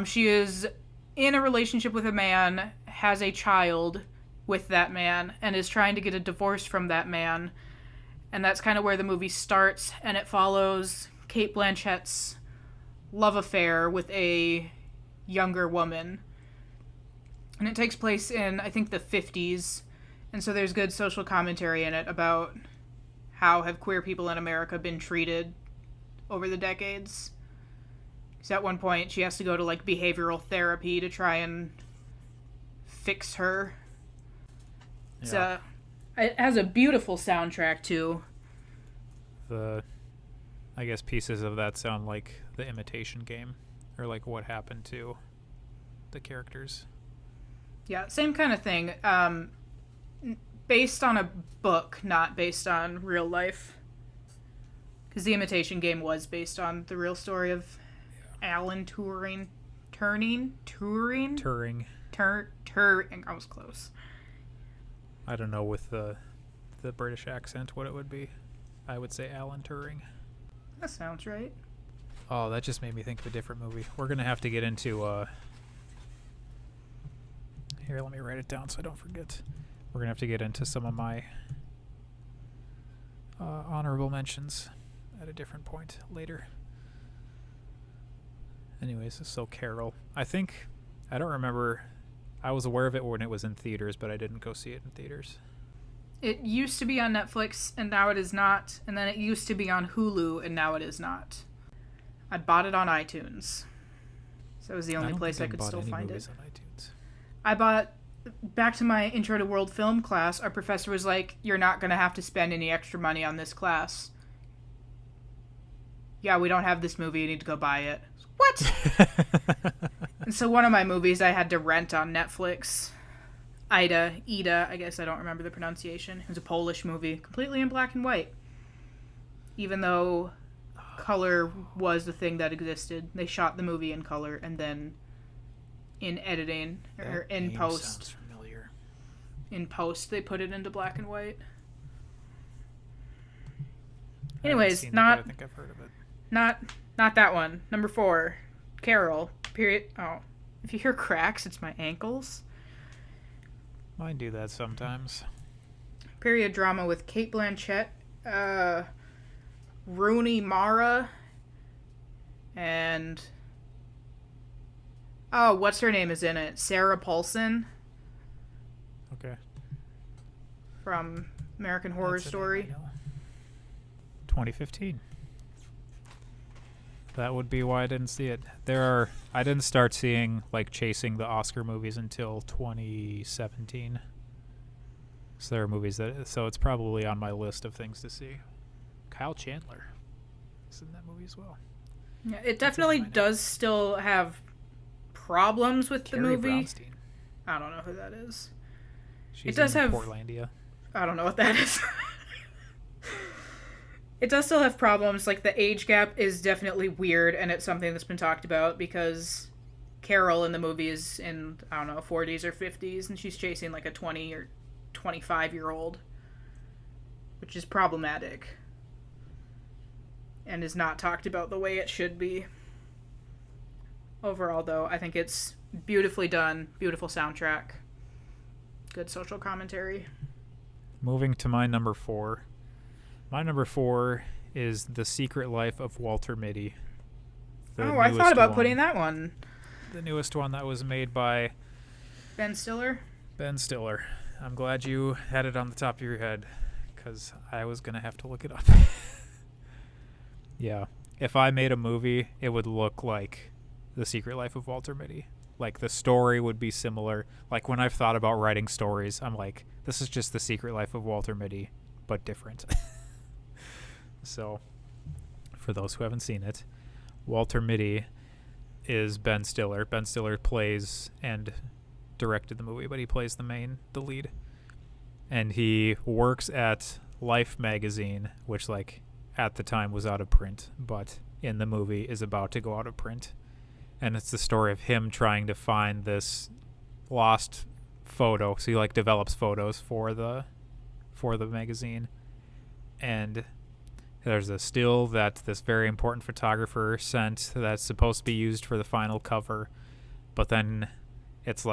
She is in a relationship with a man, has a child with that man, and is trying to get a divorce from that man. And that's kind of where the movie starts, and it follows Cate Blanchett's love affair with a younger woman. And it takes place in, I think, the 50s. And so there's good social commentary in it about how have queer people in America been treated over the decades. Because at one point she has to go to like behavioral therapy to try and fix her. Yeah. It has a beautiful soundtrack too. I guess pieces of that sound like The Imitation Game, or like what happened to the characters. Yeah, same kind of thing. Based on a book, not based on real life. Because The Imitation Game was based on the real story of Alan Turing. Turing. I was close. I don't know with the British accent what it would be. I would say Alan Turing. That sounds right. Oh, that just made me think of a different movie. We're going to have to get into... Here, let me write it down so I don't forget. We're going to have to get into some of my honorable mentions at a different point later. Anyways, so Carol. I don't remember... I was aware of it when it was in theaters, but I didn't go see it in theaters. It used to be on Netflix, and now it is not. And then it used to be on Hulu, and now it is not. I bought it on iTunes. So it was the only place I could still find it. On iTunes. I bought... Back to my Intro to World Film class, our professor was like, you're not going to have to spend any extra money on this class. Yeah, we don't have this movie. You need to go buy it. What? And so one of my movies I had to rent on Netflix. Ida, I guess I don't remember the pronunciation. It was a Polish movie, completely in black and white. Even though color was the thing that existed. They shot the movie in color, and then in editing, or in post. Sounds familiar. In post, they put it into black and white. Anyways, I think I've heard of it. Not that one. Number 4, Carol. Period. Oh, if you hear cracks, it's my ankles. Mine do that sometimes. Period drama with Cate Blanchett, Rooney Mara, and what's her name is in it? Sarah Paulson. Okay. From American Horror Story. 2015. That would be why I didn't see it. I didn't start seeing, chasing the Oscar movies until 2017. So there are movies so it's probably on my list of things to see. Kyle Chandler is in that movie as well. Yeah, it definitely does still have problems with the movie. Brownstein. I don't know who that is. She's it does in have Portlandia. I don't know what that is. It does still have problems. The age gap is definitely weird, and it's something that's been talked about because Carol in the movie is in, 40s or 50s, and she's chasing a 20 or 25-year-old, which is problematic and is not talked about the way it should be. Overall, though, I think it's beautifully done, beautiful soundtrack, good social commentary. Moving to my number 4. My number 4 is The Secret Life of Walter Mitty. I thought about putting that one. The newest one that was made by... Ben Stiller? Ben Stiller. I'm glad you had it on the top of your head, because I was going to have to look it up. Yeah. If I made a movie, it would look like The Secret Life of Walter Mitty. The story would be similar. When I've thought about writing stories, I'm like, this is just The Secret Life of Walter Mitty, but different. So, for those who haven't seen it, Walter Mitty is Ben Stiller. Ben Stiller plays and directed the movie, but he plays the lead. And he works at Life magazine, which at the time was out of print, but in the movie is about to go out of print. And it's the story of him trying to find this lost photo. So he develops photos for the magazine. And there's a still that this very important photographer sent that's supposed to be used for the final cover, but then it's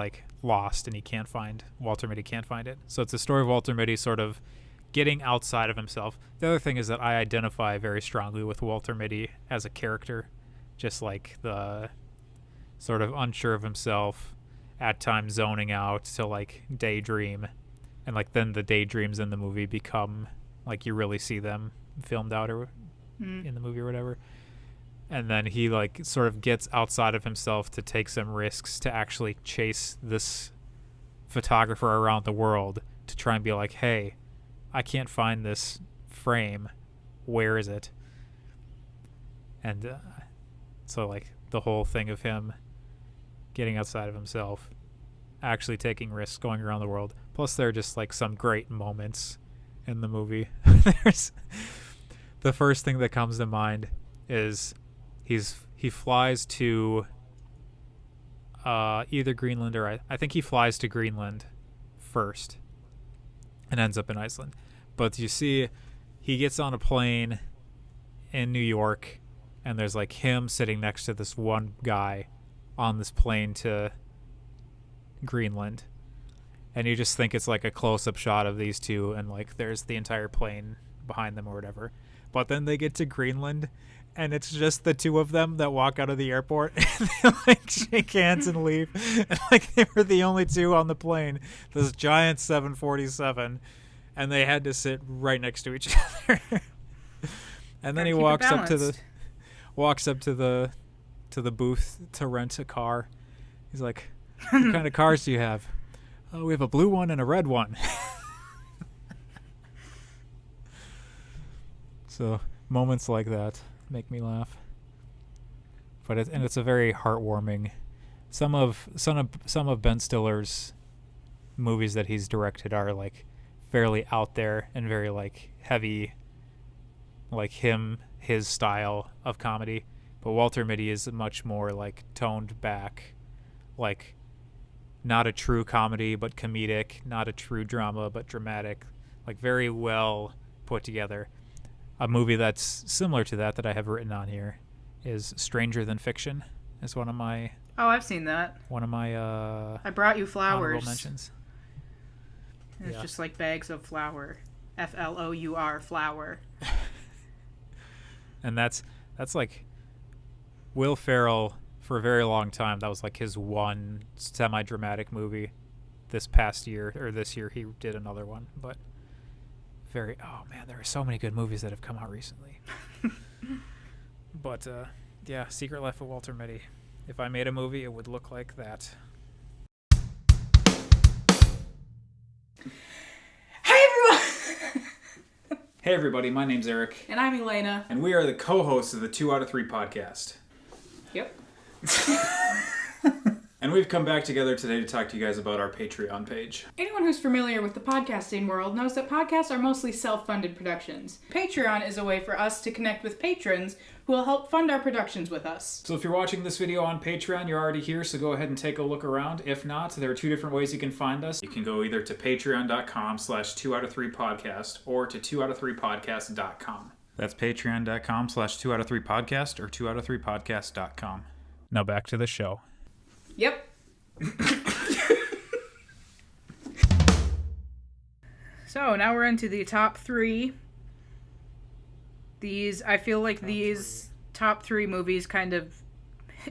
lost and Walter Mitty can't find it. So it's a story of Walter Mitty sort of getting outside of himself. The other thing is that I identify very strongly with Walter Mitty as a character, just the sort of unsure of himself, at times zoning out to daydream, and then the daydreams in the movie become you really see them filmed out or in the movie or whatever. And then he sort of gets outside of himself to take some risks to actually chase this photographer around the world to try and be hey, I can't find this frame. Where is it? And so, like, the whole thing of him getting outside of himself, actually taking risks, going around the world. Plus, there are just, like, some great moments in the movie. There's the first thing that comes to mind is he flies to either Greenland or I think he flies to Greenland first and ends up in Iceland. But you see, he gets on a plane in New York, and there's like him sitting next to this one guy on this plane to Greenland. And you just think it's like a close-up shot of these two, and like there's the entire plane behind them or whatever. But then they get to Greenland, and it's just the two of them that walk out of the airport and they like shake hands and leave. And like they were the only two on the plane, this giant 747, and they had to sit right next to each other. And then he walks up to the booth to rent a car. He's like, "What kind of cars do you have?" "Oh, we have a blue one and a red one." So moments like that make me laugh. But it's a very heartwarming. Some of Ben Stiller's movies that he's directed are like fairly out there and very like heavy, like his style of comedy. But Walter Mitty is much more like toned back, like not a true comedy but comedic, not a true drama but dramatic, like very well put together. A movie that's similar to that I have written on here is Stranger Than Fiction. Is one of my I've seen that. One of my I brought you flowers. honorable mentions. And it's just like bags of flour. FLOUR, flour. And that's like Will Ferrell for a very long time. That was like his one semi-dramatic movie. This year he did another one, but oh man, there are so many good movies that have come out recently. But yeah, Secret Life of Walter Mitty. If I made a movie, it would look like that. Hey everybody, my name's Erik. And I'm Elaina. And we are the co-hosts of the 2 out of 3 podcast. Yep. And we've come back together today to talk to you guys about our Patreon page. Anyone who's familiar with the podcasting world knows that podcasts are mostly self-funded productions. Patreon is a way for us to connect with patrons who will help fund our productions with us. So if you're watching this video on Patreon, you're already here, so go ahead and take a look around. If not, there are 2 different ways you can find us. You can go either to patreon.com/2 out of 3 podcast or to 2out of3podcast.com. That's patreon.com/2 out of 3 podcast or 2 out of 3 podcast.com. Now back to the show. Yep. So now we're into the top 3. I feel like these top 3 movies kind of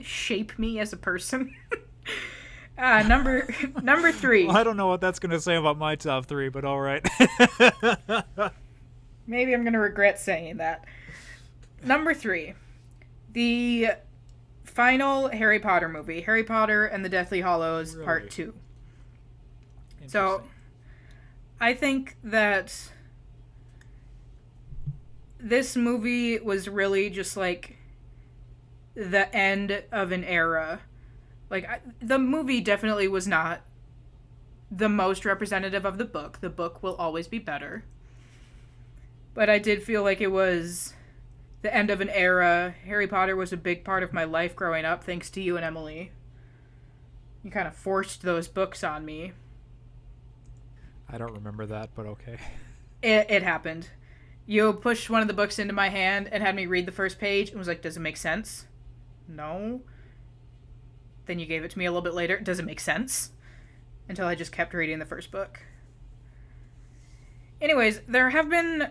shape me as a person. Number 3. Well, I don't know what that's going to say about my top 3, but all right. Maybe I'm going to regret saying that. Number 3. The final Harry Potter movie, Harry Potter and the Deathly Hallows, really? Part 2. So, I think that this movie was really just like the end of an era. Like, the movie definitely was not the most representative of the book. The book will always be better. But I did feel like it was the end of an era. Harry Potter was a big part of my life growing up, thanks to you and Emily. You kind of forced those books on me. I don't remember that, but okay. It happened. You pushed one of the books into my hand and had me read the first page and was like, does it make sense? No. Then you gave it to me a little bit later. Does it make sense? Until I just kept reading the first book. Anyways, there have been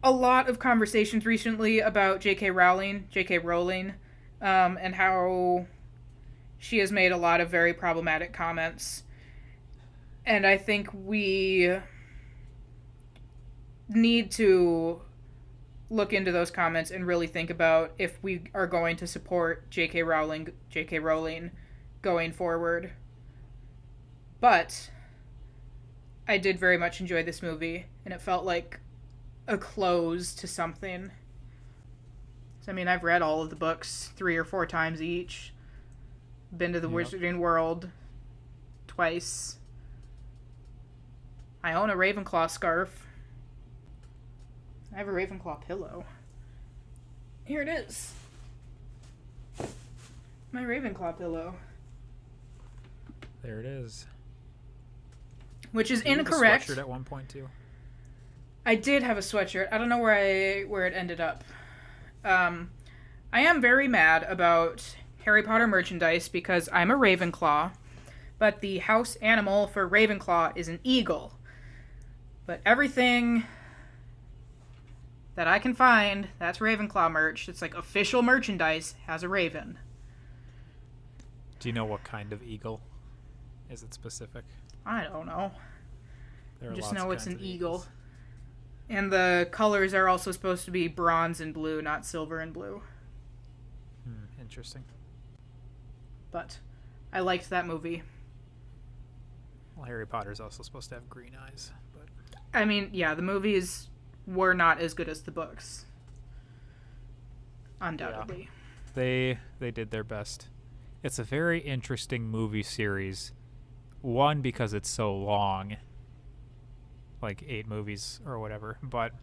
a lot of conversations recently about J.K. Rowling, and how she has made a lot of very problematic comments. And I think we need to look into those comments and really think about if we are going to support J.K. Rowling going forward. But I did very much enjoy this movie, and it felt like a close to something. So, I mean, I've read all of the books 3 or 4 times each. Been to the Wizarding World twice. I own a Ravenclaw scarf. I have a Ravenclaw pillow. Here it is. My Ravenclaw pillow. There it is. Which is Did you incorrect. have a sweatshirt at one point too? I did have a sweatshirt. I don't know where it ended up. I am very mad about Harry Potter merchandise because I'm a Ravenclaw, but the house animal for Ravenclaw is an eagle. But everything that I can find that's Ravenclaw merch, it's like official merchandise, has a raven. Do you know what kind of eagle? Is it specific? I don't know. There are I just lots of know it's kinds an of eagle. eagles. And the colors are also supposed to be bronze and blue, not silver and blue. Interesting. But I liked that movie. Well, Harry Potter's also supposed to have green eyes, but I mean, yeah, the movies were not as good as the books. Undoubtedly. yeah, they did their best. It's a very interesting movie series. One, because it's so long, like 8 movies or whatever, but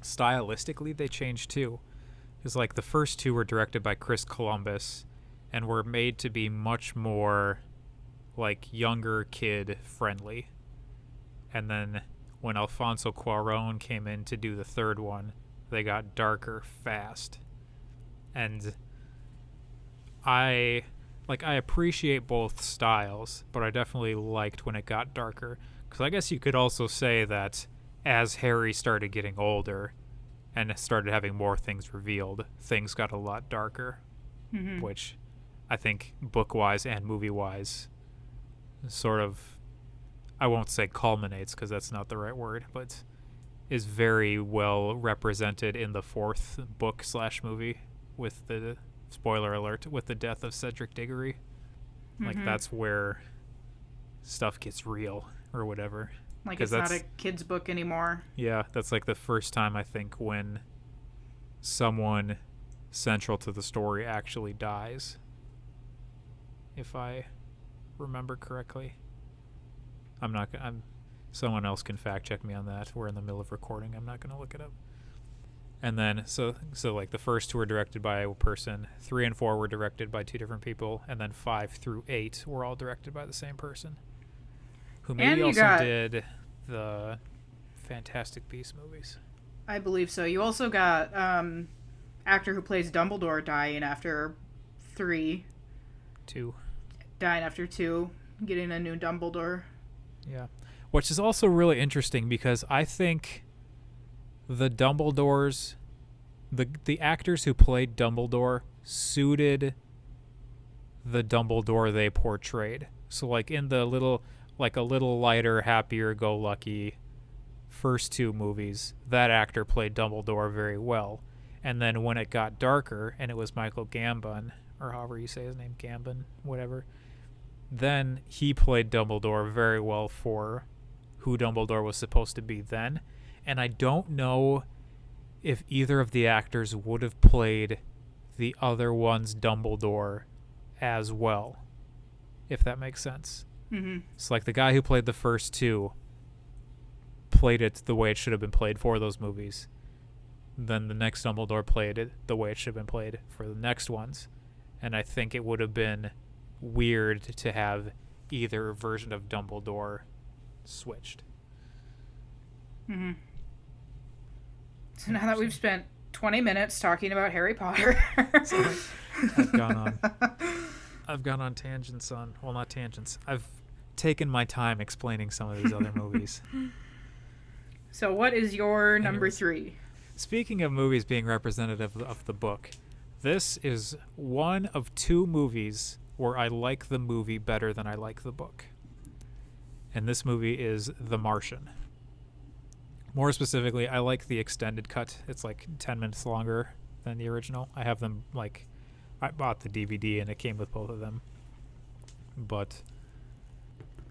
stylistically they changed too. Because like the first 2 were directed by Chris Columbus and were made to be much more like younger kid friendly. And then when Alfonso Cuarón came in to do the third one, they got darker fast. And I appreciate both styles, but I definitely liked when it got darker. Because I guess you could also say that as Harry started getting older and started having more things revealed, things got a lot darker, which I think book-wise and movie-wise sort of, I won't say culminates because that's not the right word, but is very well represented in the 4th book/movie with the, spoiler alert, with the death of Cedric Diggory. Like that's where stuff gets real or whatever. Like it's not a kid's book anymore. Yeah, that's like the first time I think when someone central to the story actually dies. If I remember correctly. Someone else can fact check me on that. We're in the middle of recording. I'm not going to look it up. And then, so like the first 2 were directed by a person, 3 and 4 were directed by 2 different people, and then 5 through 8 were all directed by the same person, who maybe also did the Fantastic Beasts movies. I believe so. You also got actor who plays Dumbledore dying after 3. 2. Dying after 2, getting a new Dumbledore. Yeah. Which is also really interesting because I think the Dumbledores, the actors who played Dumbledore suited the Dumbledore they portrayed. So like in the little, like a little lighter, happier, go lucky first 2 movies, that actor played Dumbledore very well. And then when it got darker and it was Michael Gambon, or however you say his name, Gambon, whatever, then he played Dumbledore very well for who Dumbledore was supposed to be then. And I don't know if either of the actors would have played the other one's Dumbledore as well, if that makes sense. So like the guy who played the first 2 played it the way it should have been played for those movies. Then the next Dumbledore played it the way it should have been played for the next ones. And I think it would have been weird to have either version of Dumbledore switched. So now that we've spent 20 minutes talking about Harry Potter. I've gone on tangents on, well, not tangents. I've taken my time explaining some of these other movies. So what is your number 3? Speaking of movies being representative of the book, this is one of 2 movies where I like the movie better than I like the book. And this movie is The Martian. More specifically, I like the extended cut. It's like 10 minutes longer than the original. I have them, like, I bought the DVD and it came with both of them. But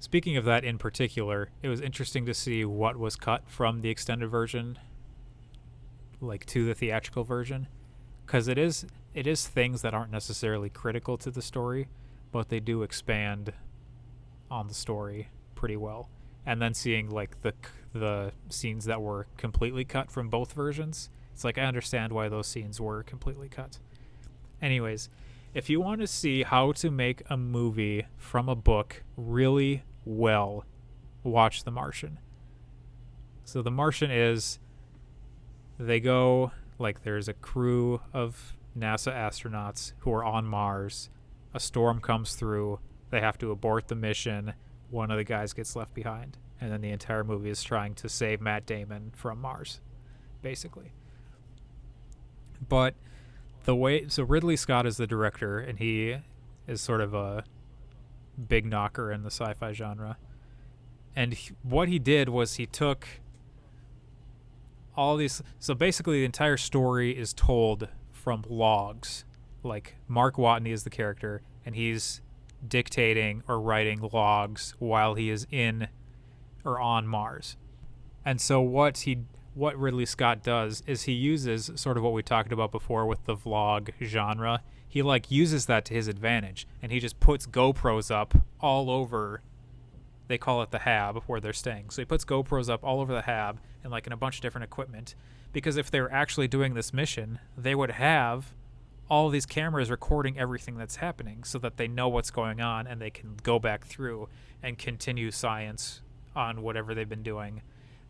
Speaking of that in particular, it was interesting to see what was cut from the extended version, like to the theatrical version, because it is things that aren't necessarily critical to the story, but they do expand on the story pretty well. And then seeing like the scenes that were completely cut from both versions, it's like I understand why those scenes were completely cut. Anyways, if you want to see how to make a movie from a book really well, watch The Martian. So The Martian is, they go, like there's a crew of NASA astronauts who are on Mars. A storm comes through. They have to abort the mission. One of the guys gets left behind. And then the entire movie is trying to save Matt Damon from Mars, basically. But so Ridley Scott is the director, and he is sort of a big knocker in the sci-fi genre. And what he did was he took all these, so basically the entire story is told from logs. Like Mark Watney is the character, and he's dictating or writing logs while he is in or on Mars. And so what Ridley Scott does is he uses sort of what we talked about before with the vlog genre. He like uses that to his advantage, and he just puts GoPros up all over. They call it the hab where they're staying. So he puts GoPros up all over the hab and like in a bunch of different equipment, because if they were actually doing this mission, they would have all these cameras recording everything that's happening so that they know what's going on and they can go back through and continue science on whatever they've been doing.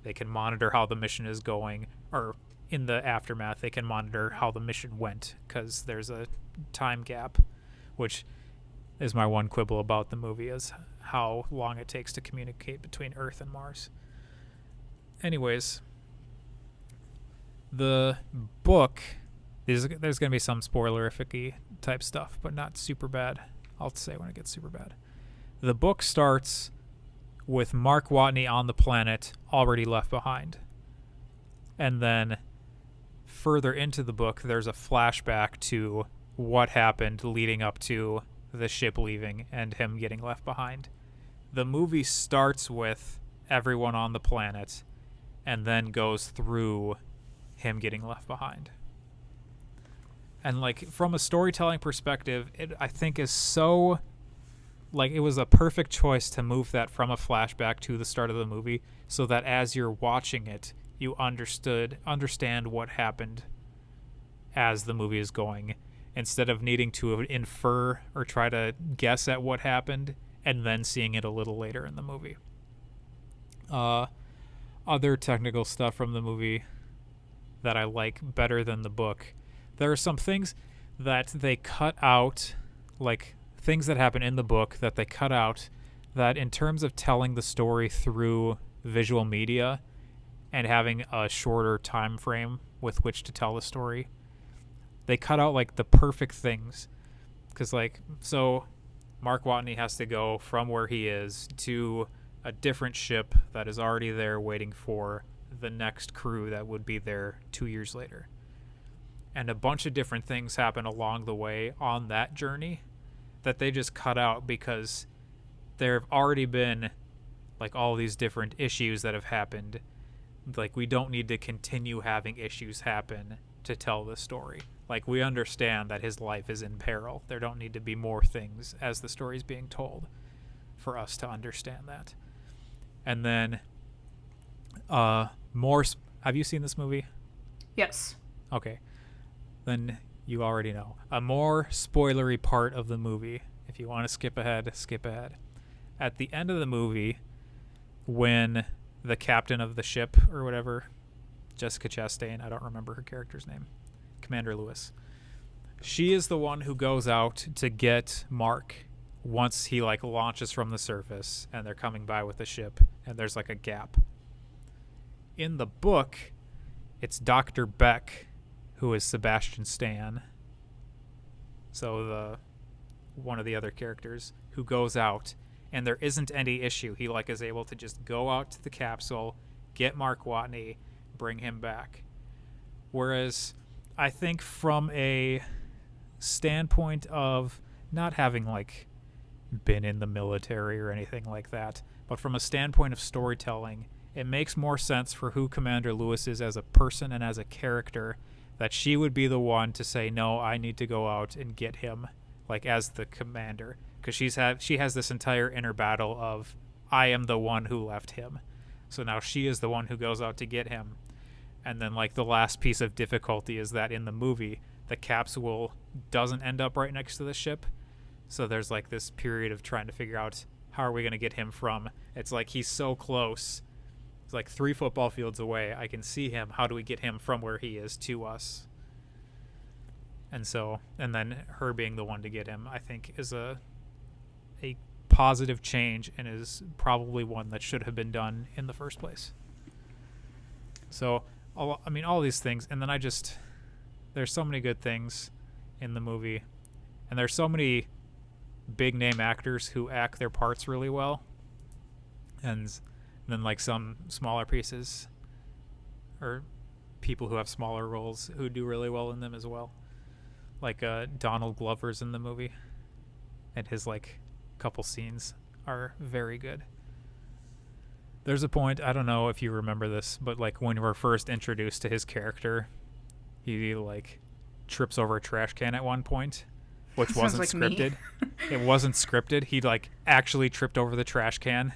They can monitor how the mission is going, or in the aftermath, they can monitor how the mission went, because there's a time gap, which is my one quibble about the movie, is how long it takes to communicate between Earth and Mars. Anyways, the book, there's going to be some spoilerific-y type stuff, but not super bad. I'll say when it gets super bad. The book starts with Mark Watney on the planet, already left behind. And then further into the book, there's a flashback to what happened leading up to the ship leaving and him getting left behind. The movie starts with everyone on the planet and then goes through him getting left behind. And like from a storytelling perspective, it I think is so, like, it was a perfect choice to move that from a flashback to the start of the movie, so that as you're watching it, you understand what happened as the movie is going, instead of needing to infer or try to guess at what happened and then seeing it a little later in the movie. Other technical stuff from the movie that I like better than the book. There are some things that they cut out, like things that happen in the book that they cut out, that in terms of telling the story through visual media and having a shorter time frame with which to tell the story, they cut out like the perfect things. Because like, so Mark Watney has to go from where he is to a different ship that is already there waiting for the next crew that would be there 2 years later. And a bunch of different things happen along the way on that journey that they just cut out, because there have already been like all these different issues that have happened. Like, we don't need to continue having issues happen to tell the story. Like, we understand that his life is in peril. There don't need to be more things as the story is being told for us to understand that. And then have you seen this movie? Yes. Okay. Then you already know. A more spoilery part of the movie. If you want to skip ahead, skip ahead. At the end of the movie, when the captain of the ship or whatever, Jessica Chastain, I don't remember her character's name, Commander Lewis, she is the one who goes out to get Mark once he like launches from the surface and they're coming by with the ship and there's like a gap. In the book, it's Dr. Beck, who is Sebastian Stan, so one of the other characters, who goes out, and there isn't any issue. He like is able to just go out to the capsule, get Mark Watney, bring him back. Whereas I think from a standpoint of not having like been in the military or anything like that. But from a standpoint of storytelling, it makes more sense for who Commander Lewis is as a person and as a character, that she would be the one to say, no, I need to go out and get him, like as the commander. Because she has this entire inner battle of, I am the one who left him. So now she is the one who goes out to get him. And then like the last piece of difficulty is that in the movie, the capsule doesn't end up right next to the ship. So there's like this period of trying to figure out, how are we going to get him from? It's like he's so close. It's like 3 football fields away. I can see him. How do we get him from where he is to us? And then her being the one to get him, I think, is a positive change, and is probably one that should have been done in the first place. So, all these things. And then there's so many good things in the movie. And there's so many big name actors who act their parts really well. And then like some smaller pieces or people who have smaller roles who do really well in them as well. Like Donald Glover's in the movie, and his like couple scenes are very good. There's a point, I don't know if you remember this, but like when we're first introduced to his character, he like trips over a trash can at one point, which wasn't scripted. It wasn't scripted. He like actually tripped over the trash can,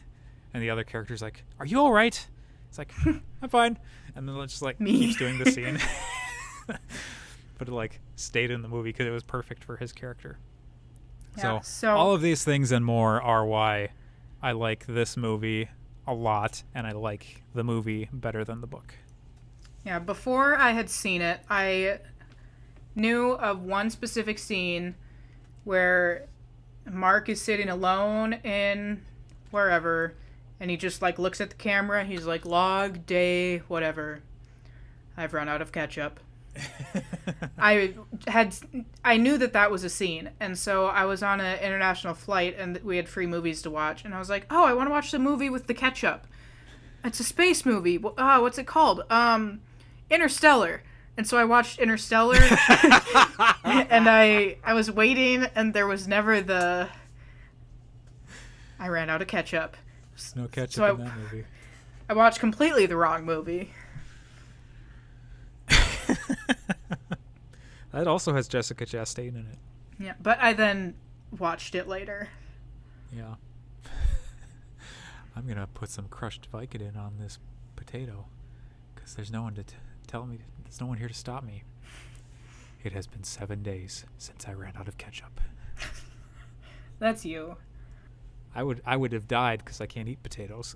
and the other character's like, "Are you all right?" It's like, "I'm fine," and then it just like keeps doing the scene. But it like stayed in the movie because it was perfect for his character. Yeah, so all of these things and more are why I like this movie a lot, and I like the movie better than the book. Yeah, before I had seen it, I knew of one specific scene where Mark is sitting alone in wherever, and he just like looks at the camera. He's like, log day, whatever. I've run out of ketchup. I knew that was a scene, and so I was on an international flight, and we had free movies to watch, and I was like, oh, I want to watch the movie with the ketchup. It's a space movie. What's it called? Interstellar. And so I watched Interstellar, and I was waiting, and there was never I ran out of ketchup. No ketchup in that movie. I watched completely the wrong movie. That also has Jessica Chastain in it. Yeah, but I then watched it later. Yeah. I'm going to put some crushed Vicodin on this potato because there's no one to tell me. There's no one here to stop me. It has been 7 days since I ran out of ketchup. That's you. I would have died because I can't eat potatoes.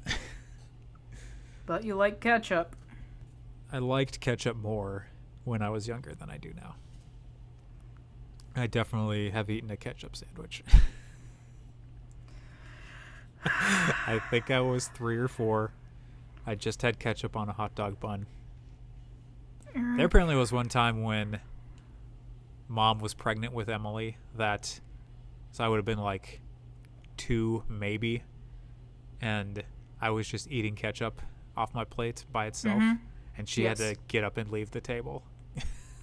But you like ketchup. I liked ketchup more when I was younger than I do now. I definitely have eaten a ketchup sandwich. I think I was 3 or 4. I just had ketchup on a hot dog bun. There apparently was one time when Mom was pregnant with Emily so I would have been like 2 maybe, and I was just eating ketchup off my plate by itself, and she had to get up and leave the table.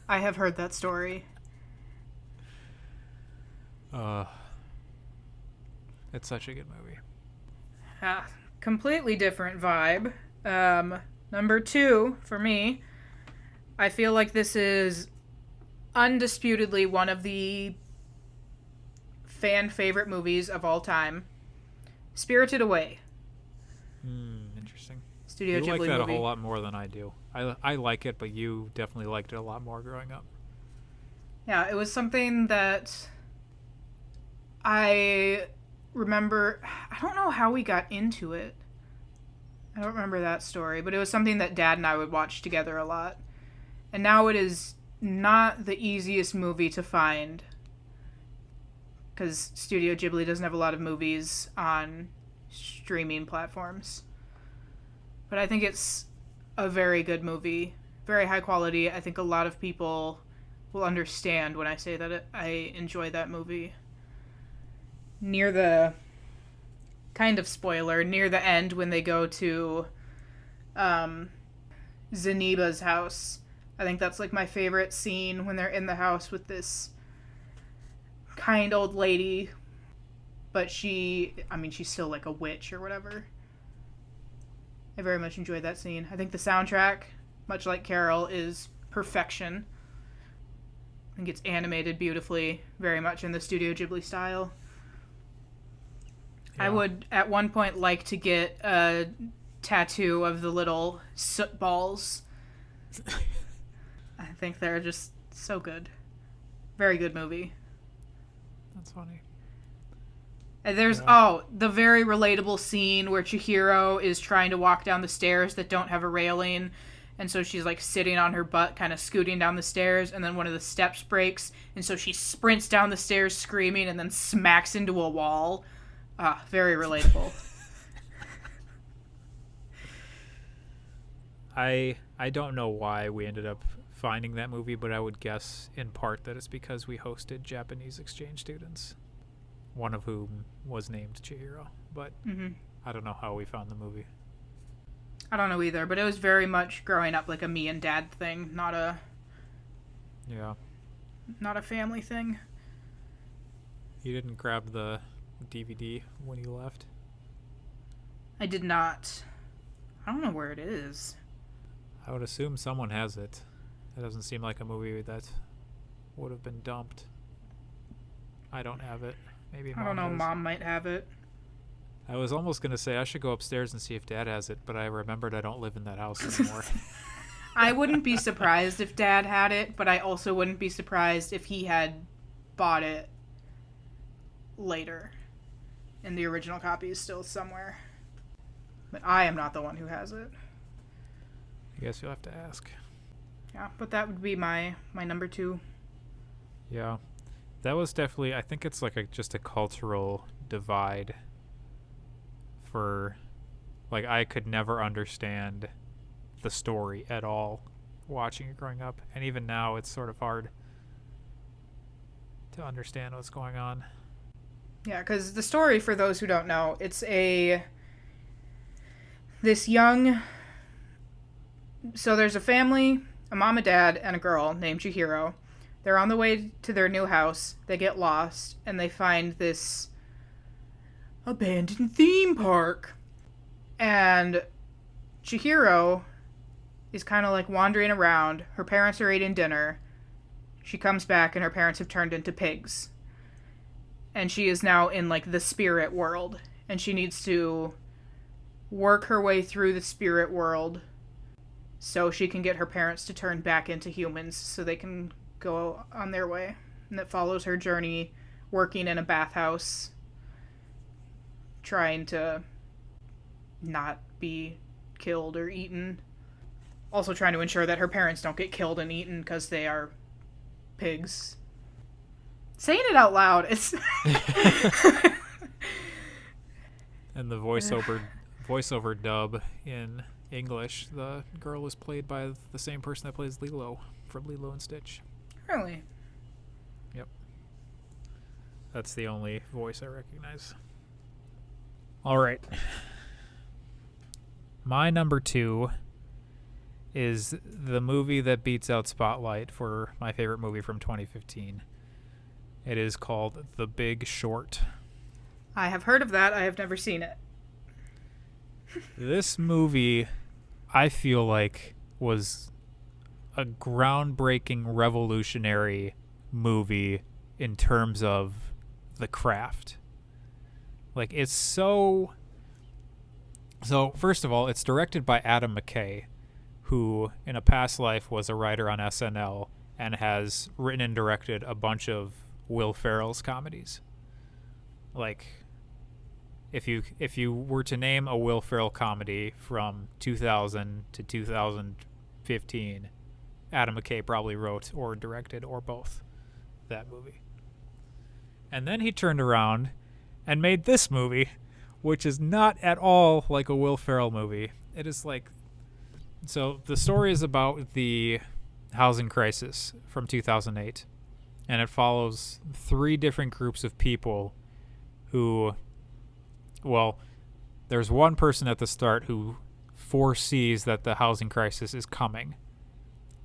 I have heard that story. It's such a good movie. Completely different vibe. Number 2 for me, I feel like this is undisputedly one of the fan favorite movies of all time. Spirited Away. Interesting. Studio Ghibli movie. You like that movie. a whole lot more than I do. I like it, but you definitely liked it a lot more growing up. Yeah, it was something that I remember. I don't know how we got into it. I don't remember that story, but it was something that Dad and I would watch together a lot. And now it is not the easiest movie to find, because Studio Ghibli doesn't have a lot of movies on streaming platforms. But I think it's a very good movie, very high quality. I think a lot of people will understand when I say that I enjoy that movie. Near the kind of spoiler, near the end when they go to Zeniba's house, I think that's like my favorite scene, when they're in the house with this kind old lady. but she's still like a witch or whatever. I very much enjoyed that scene. I think the soundtrack, much like Carol, is perfection. I think it's animated beautifully, very much in the Studio Ghibli style. Yeah. I would, at one point, like to get a tattoo of the little soot balls. I think they're just so good. Very good movie. That's funny. And there's, the very relatable scene where Chihiro is trying to walk down the stairs that don't have a railing. And so she's like sitting on her butt, kind of scooting down the stairs. And then one of the steps breaks. And so she sprints down the stairs screaming and then smacks into a wall. Very relatable. I don't know why we ended up finding that movie, but I would guess in part that it's because we hosted Japanese exchange students, one of whom was named Chihiro. But I don't know how we found the movie. I don't know either, but it was very much growing up like a me and dad thing, not a family thing. You didn't grab the DVD when you left? I did not. I don't know where it is. I would assume someone has it. It doesn't seem like a movie that would have been dumped. I don't have it. Maybe Mom I don't know. does. Mom might have it. I was almost going to say I should go upstairs and see if Dad has it, but I remembered I don't live in that house anymore. I wouldn't be surprised if Dad had it, but I also wouldn't be surprised if he had bought it later. And the original copy is still somewhere. But I am not the one who has it. I guess you'll have to ask. Yeah, but that would be my number 2. Yeah. That was definitely, I think it's like just a cultural divide for, like, I could never understand the story at all watching it growing up. And even now, it's sort of hard to understand what's going on. Yeah, because the story, for those who don't know, it's so there's a family, a mom, a dad, and a girl named Chihiro. They're on the way to their new house. They get lost, and they find this abandoned theme park. And Chihiro is kind of like wandering around. Her parents are eating dinner. She comes back, and her parents have turned into pigs. And she is now in, like, the spirit world. And she needs to work her way through the spirit world so she can get her parents to turn back into humans so they can go on their way. And it follows her journey working in a bathhouse, trying to not be killed or eaten. Also trying to ensure that her parents don't get killed and eaten because they are pigs. Saying it out loud is... And the voiceover dub in English, the girl is played by the same person that plays Lilo from Lilo and Stitch. Really? Yep. That's the only voice I recognize. All right. My number 2 is the movie that beats out Spotlight for my favorite movie from 2015. It is called The Big Short. I have heard of that. I have never seen it. This movie, I feel like, was a groundbreaking, revolutionary movie in terms of the craft. Like, it's so... So, first of all, it's directed by Adam McKay, who in a past life was a writer on SNL and has written and directed a bunch of Will Ferrell's comedies. Like, if you were to name a Will Ferrell comedy from 2000 to 2015, Adam McKay probably wrote or directed or both that movie. And then he turned around and made this movie, which is not at all like a Will Ferrell movie. It is like... So the story is about the housing crisis from 2008. And it follows 3 different groups of people who, well, there's one person at the start who foresees that the housing crisis is coming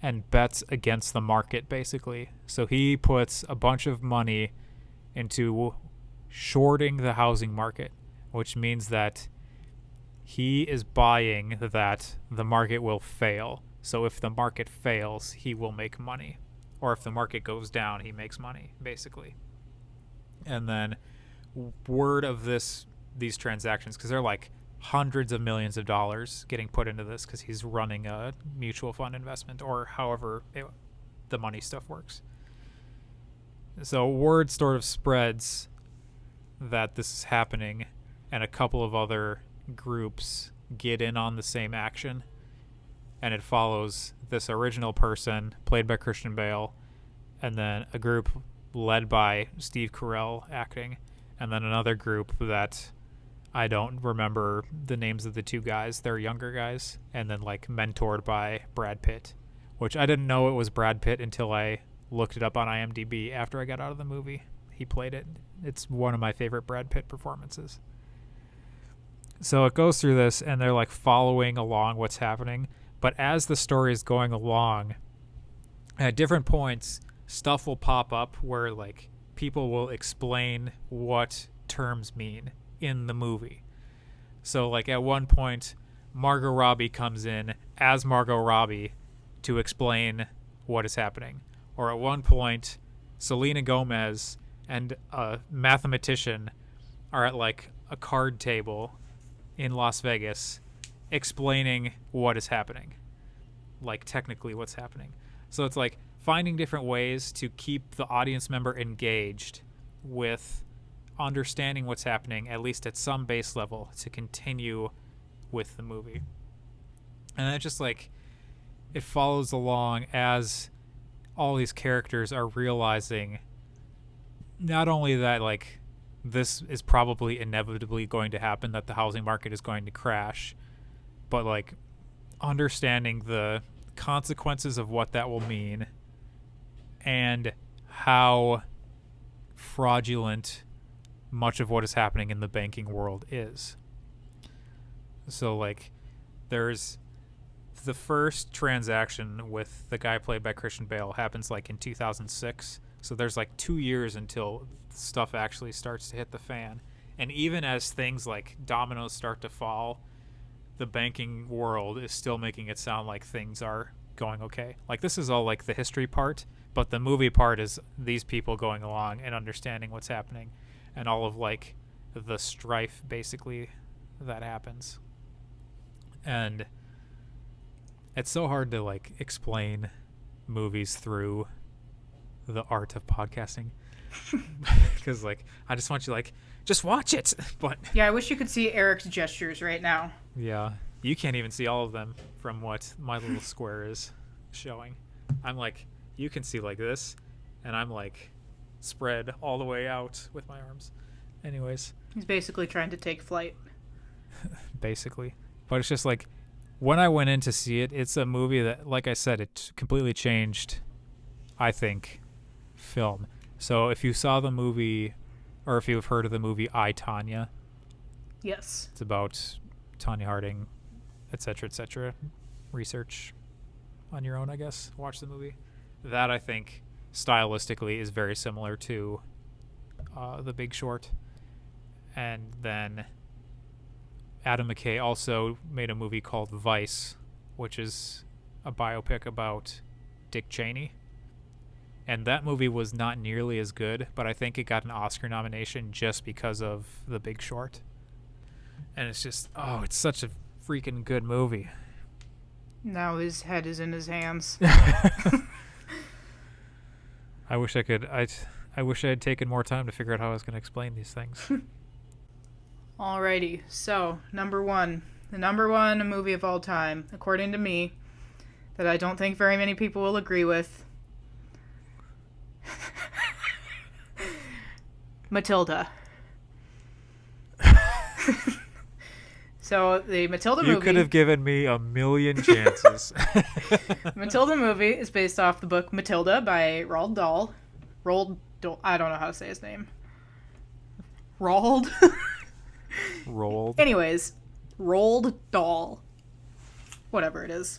and bets against the market, basically. So he puts a bunch of money into shorting the housing market, which means that he is buying that the market will fail. So if the market fails, he will make money. Or if the market goes down, he makes money, basically. And then word of these transactions, because they're like hundreds of millions of dollars getting put into this because he's running a mutual fund investment or however the money stuff works. So word sort of spreads that this is happening, and a couple of other groups get in on the same action, and it follows this original person played by Christian Bale, and then a group led by Steve Carell acting, and then another group that I don't remember the names of the two guys. They're younger guys, and then like mentored by Brad Pitt, which I didn't know it was Brad Pitt until I looked it up on IMDb after I got out of the movie. He played it. It's one of my favorite Brad Pitt performances. So it goes through this, and they're like following along what's happening. But as the story is going along, at different points, stuff will pop up where like people will explain what terms mean in the movie. So like at one point, Margot Robbie comes in as Margot Robbie to explain what is happening. Or at one point, Selena Gomez and a mathematician are at like a card table in Las Vegas explaining what is happening, like technically what's happening. So it's like finding different ways to keep the audience member engaged with understanding what's happening, at least at some base level, to continue with the movie. And it just like it follows along as all these characters are realizing not only that like this is probably inevitably going to happen, that the housing market is going to crash, but like understanding the consequences of what that will mean and how fraudulent much of what is happening in the banking world is. So like there's the first transaction with the guy played by Christian Bale happens like in 2006. So there's like 2 years until stuff actually starts to hit the fan. And even as things like dominoes start to fall, the banking world is still making it sound like things are going okay. Like this is all like the history part, but the movie part is these people going along and understanding what's happening and all of like the strife basically that happens. And it's so hard to like explain movies through the art of podcasting because like I just want you like just watch it. But yeah, I wish you could see Erik's gestures right now. Yeah, you can't even see all of them from what my little square is showing. I'm like, you can see like this, and I'm like spread all the way out with my arms. Anyways, he's basically trying to take flight. Basically. But it's just like when I went in to see it, it's a movie that, like I said, it completely changed, I think, film. So if you saw the movie, or if you've heard of the movie I, Tonya. Yes. It's about Tonya Harding, etc., etc. Research on your own, I guess. Watch the movie. That, I think, stylistically is very similar to The Big Short. And then Adam McKay also made a movie called Vice, which is a biopic about Dick Cheney. And that movie was not nearly as good, but I think it got an Oscar nomination just because of The Big Short. And it's just, oh, it's such a freaking good movie. Now his head is in his hands. I wish I could. I wish I had taken more time to figure out how I was going to explain these things. Alrighty, so number one, the number one movie of all time, according to me, that I don't think very many people will agree with. Matilda. So the Matilda movie... You could have given me a million chances. Matilda movie is based off the book Matilda by Roald Dahl. I don't know how to say his name. Roald? Rolled. Anyways, Roald Dahl. Whatever it is.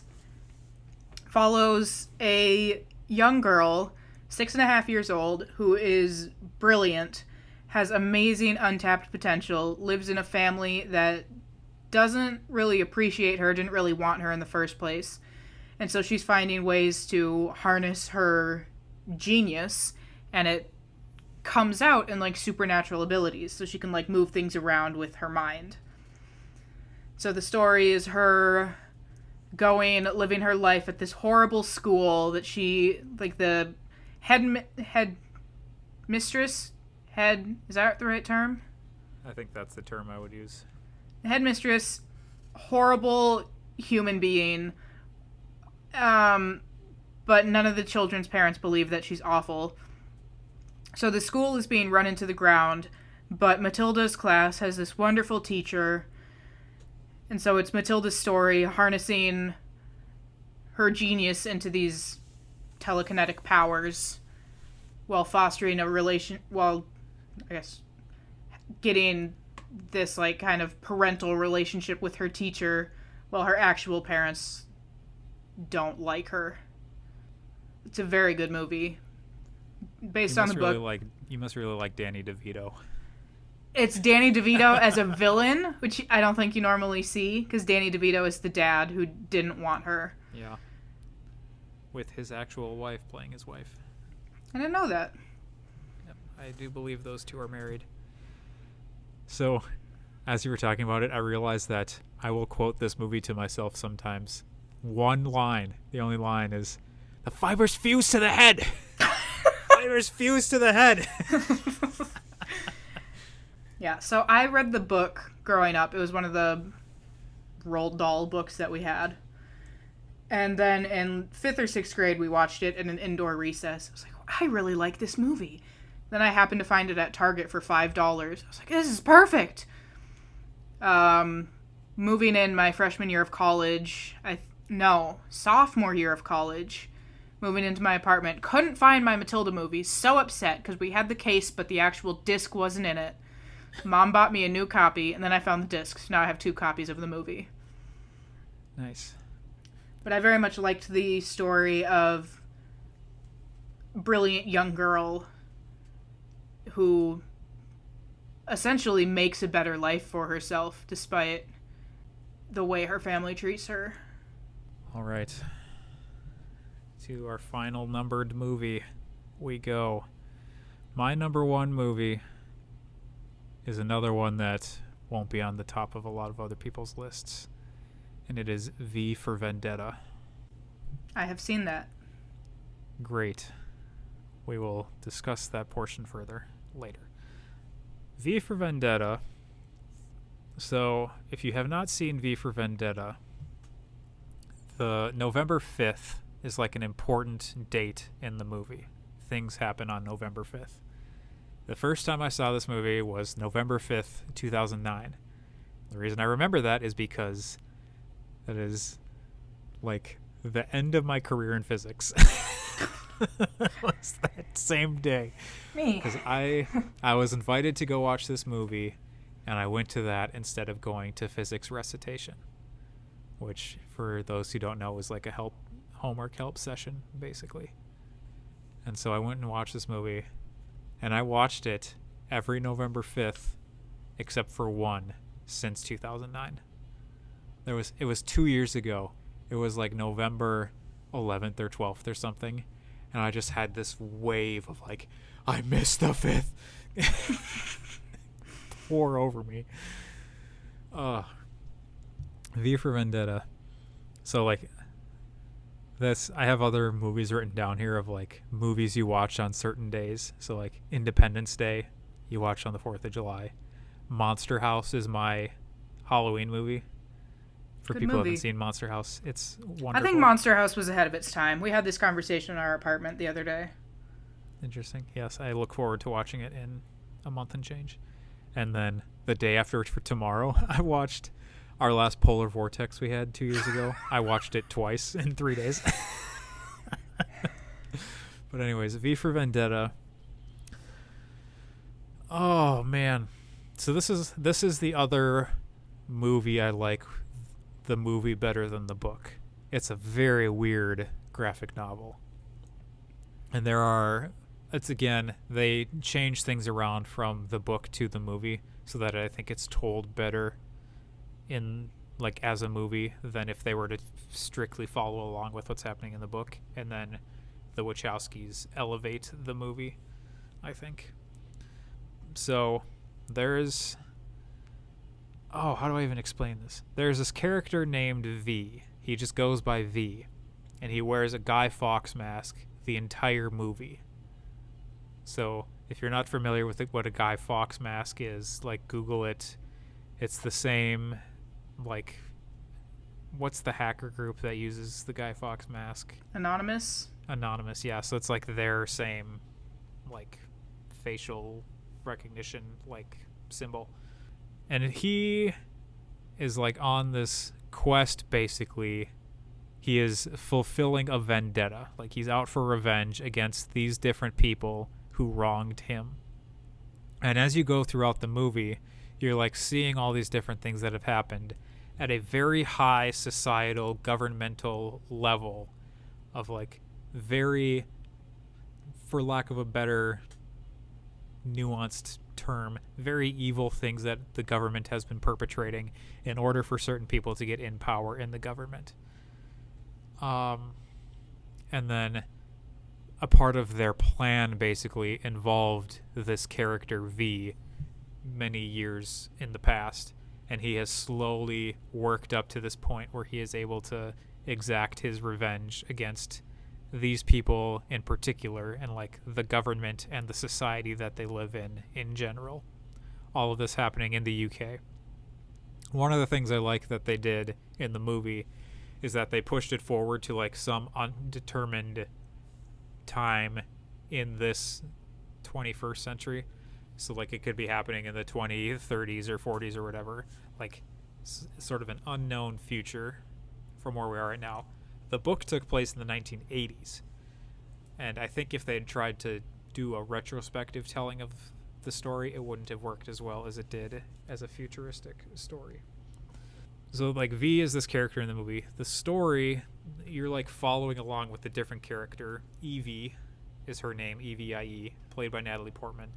Follows a young girl, 6.5 years old, who is brilliant, has amazing untapped potential, lives in a family that doesn't really appreciate her, didn't really want her in the first place. And so she's finding ways to harness her genius, and it comes out in like supernatural abilities, so she can like move things around with her mind. So the story is her living her life at this horrible school that she, like, the mistress, is that the right term? I think that's the term I would use. The headmistress, horrible human being, but none of the children's parents believe that she's awful. So the school is being run into the ground, but Matilda's class has this wonderful teacher, and so it's Matilda's story harnessing her genius into these telekinetic powers while fostering getting this like kind of parental relationship with her teacher while her actual parents don't like her. It's a very good movie. Based on the book. You must really like Danny DeVito. It's Danny DeVito as a villain, which I don't think you normally see, because Danny DeVito is the dad who didn't want her. Yeah. With his actual wife playing his wife. I didn't know that. Yep, I do believe those two are married. So, as you were talking about it, I realized that I will quote this movie to myself sometimes. One line, the only line is, "The fibers fuse to the head!" Fibers fuse to the head! Yeah, so I read the book growing up. It was one of the Roald Dahl books that we had. And then in 5th or 6th grade, we watched it in an indoor recess. I was like, I really like this movie. Then I happened to find it at Target for $5. I was like, this is perfect. Moving in my freshman year of college, sophomore year of college, moving into my apartment, couldn't find my Matilda movie. So upset because we had the case, but the actual disc wasn't in it. Mom bought me a new copy, and then I found the disc. So now I have 2 copies of the movie. Nice. But I very much liked the story of a brilliant young girl who essentially makes a better life for herself despite the way her family treats her. All right. To our final numbered movie we go. My number 1 movie is another one that won't be on the top of a lot of other people's lists. And it is V for Vendetta. I have seen that. Great. We will discuss that portion further later. V for Vendetta. So, if you have not seen V for Vendetta, the November 5th is like an important date in the movie. Things happen on November 5th. The first time I saw this movie was November 5th, 2009. The reason I remember that is because that is like the end of my career in physics. Was that same day. Me. Because I was invited to go watch this movie, and I went to that instead of going to physics recitation, which, for those who don't know, was like a homework help session, basically. And so I went and watched this movie, and I watched it every November 5th, except for one, since 2009. It was 2 years ago. It was like November 11th or 12th or something. And I just had this wave of like, I missed the 5th. Pour over me. V for Vendetta. So like, I have other movies written down here of like movies you watch on certain days. So like Independence Day, you watch on the 4th of July. Monster House is my Halloween movie. For Good people movie. who haven't seen Monster House, it's wonderful. I think Monster House was ahead of its time. We had this conversation in our apartment the other day. Interesting. Yes, I look forward to watching it in a month and change. And then the day after, for tomorrow, I watched our last Polar Vortex we had 2 years ago. I watched it twice in 3 days. But anyways, V for Vendetta. Oh man. So this is the other movie I like the movie better than the book. It's a very weird graphic novel. And there are it's again, they change things around from the book to the movie so that I think it's told better in like as a movie than if they were to strictly follow along with what's happening in the book, and then the Wachowskis elevate the movie, I think. So there's how do I even explain this? There's this character named V. He just goes by V, and he wears a Guy Fawkes mask the entire movie. So if you're not familiar with what a Guy Fawkes mask is, like Google it. It's the same, like, what's the hacker group that uses the Guy Fawkes mask? Anonymous, yeah. So it's like their same, like, facial recognition, like, symbol. And he is, like, on this quest, basically. He is fulfilling a vendetta. Like, he's out for revenge against these different people who wronged him. And as you go throughout the movie, you're like seeing all these different things that have happened at a very high societal, governmental level of like very, for lack of a better nuanced term, very evil things that the government has been perpetrating in order for certain people to get in power in the government. And then a part of their plan basically involved this character V many years in the past, and he has slowly worked up to this point where he is able to exact his revenge against these people in particular, and like the government and the society that they live in general. All of this happening in the UK. One of the things I like that they did in the movie is that they pushed it forward to like some undetermined time in this 21st century. So like it could be happening in the 2030s or 40s or whatever, like sort of an unknown future from where we are right now. The book took place in the 1980s, and I think if they had tried to do a retrospective telling of the story, it wouldn't have worked as well as it did as a futuristic story. So like V is this character in the movie. The story, you're like following along with the different character. Evie is her name, Evie, played by Natalie Portman.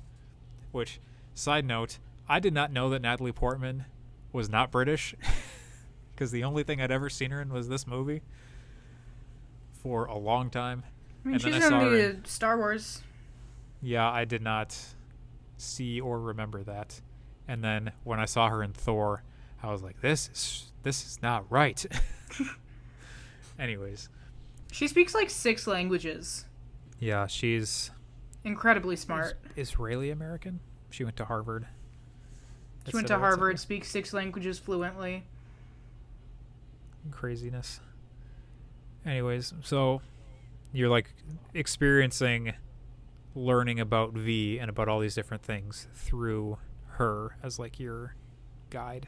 Which, side note, I did not know that Natalie Portman was not British, because the only thing I'd ever seen her in was this movie for a long time. I mean, she's in the Star Wars. Yeah, I did not see or remember that. And then when I saw her in Thor, I was like, this is not right. Anyways. She speaks like 6 languages. Yeah, she's incredibly smart. Israeli American. She went to Harvard. She went to Harvard, speaks 6 languages fluently. Craziness. Anyways, so you're like experiencing learning about V and about all these different things through her as like your guide.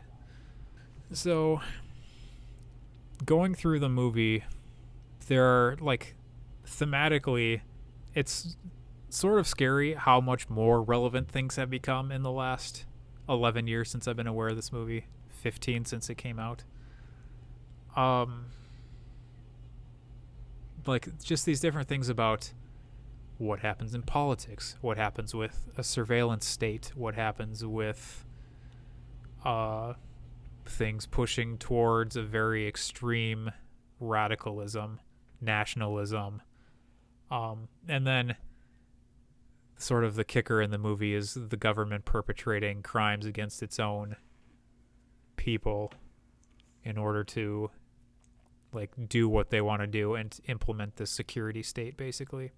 So going through the movie, there are like thematically, it's sort of scary how much more relevant things have become in the last 11 years since I've been aware of this movie, 15 since it came out. Like just these different things about what happens in politics, what happens with a surveillance state, what happens with things pushing towards a very extreme radicalism, nationalism, and then sort of the kicker in the movie is the government perpetrating crimes against its own people in order to like do what they want to do and implement this security state. Basically,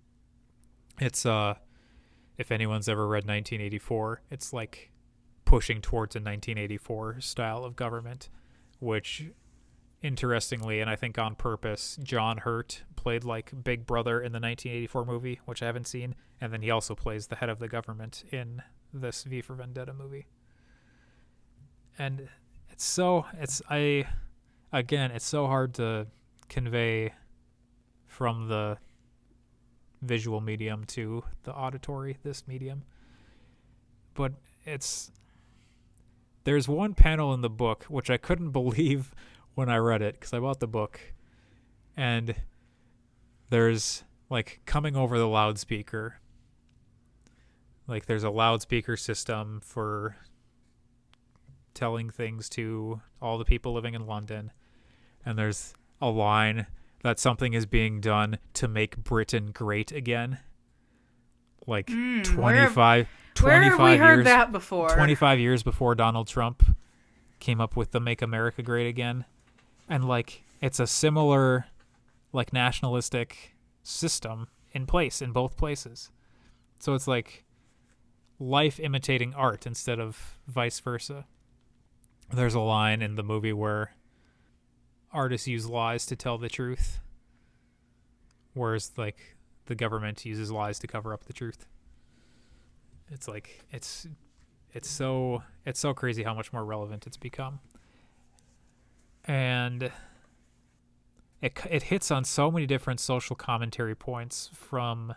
it's if anyone's ever read 1984, it's like pushing towards a 1984 style of government, which interestingly, and I think on purpose, John Hurt played like Big Brother in the 1984 movie, which I haven't seen, and then he also plays the head of the government in this V for Vendetta movie. And it's so hard to convey from the visual medium to the auditory, this medium. But there's one panel in the book which I couldn't believe when I read it, because I bought the book, and there's like coming over the loudspeaker Like there's a loudspeaker system for telling things to all the people living in London, and there's a line that something is being done to make Britain great again. Like 25 where have we heard years that before? 25 years before Donald Trump came up with the Make America Great Again. And like it's a similar like nationalistic system in place in both places. So it's like life imitating art instead of vice versa. There's a line in the movie where artists use lies to tell the truth, whereas like the government uses lies to cover up the truth. It's like it's so crazy how much more relevant it's become. And it hits on so many different social commentary points, from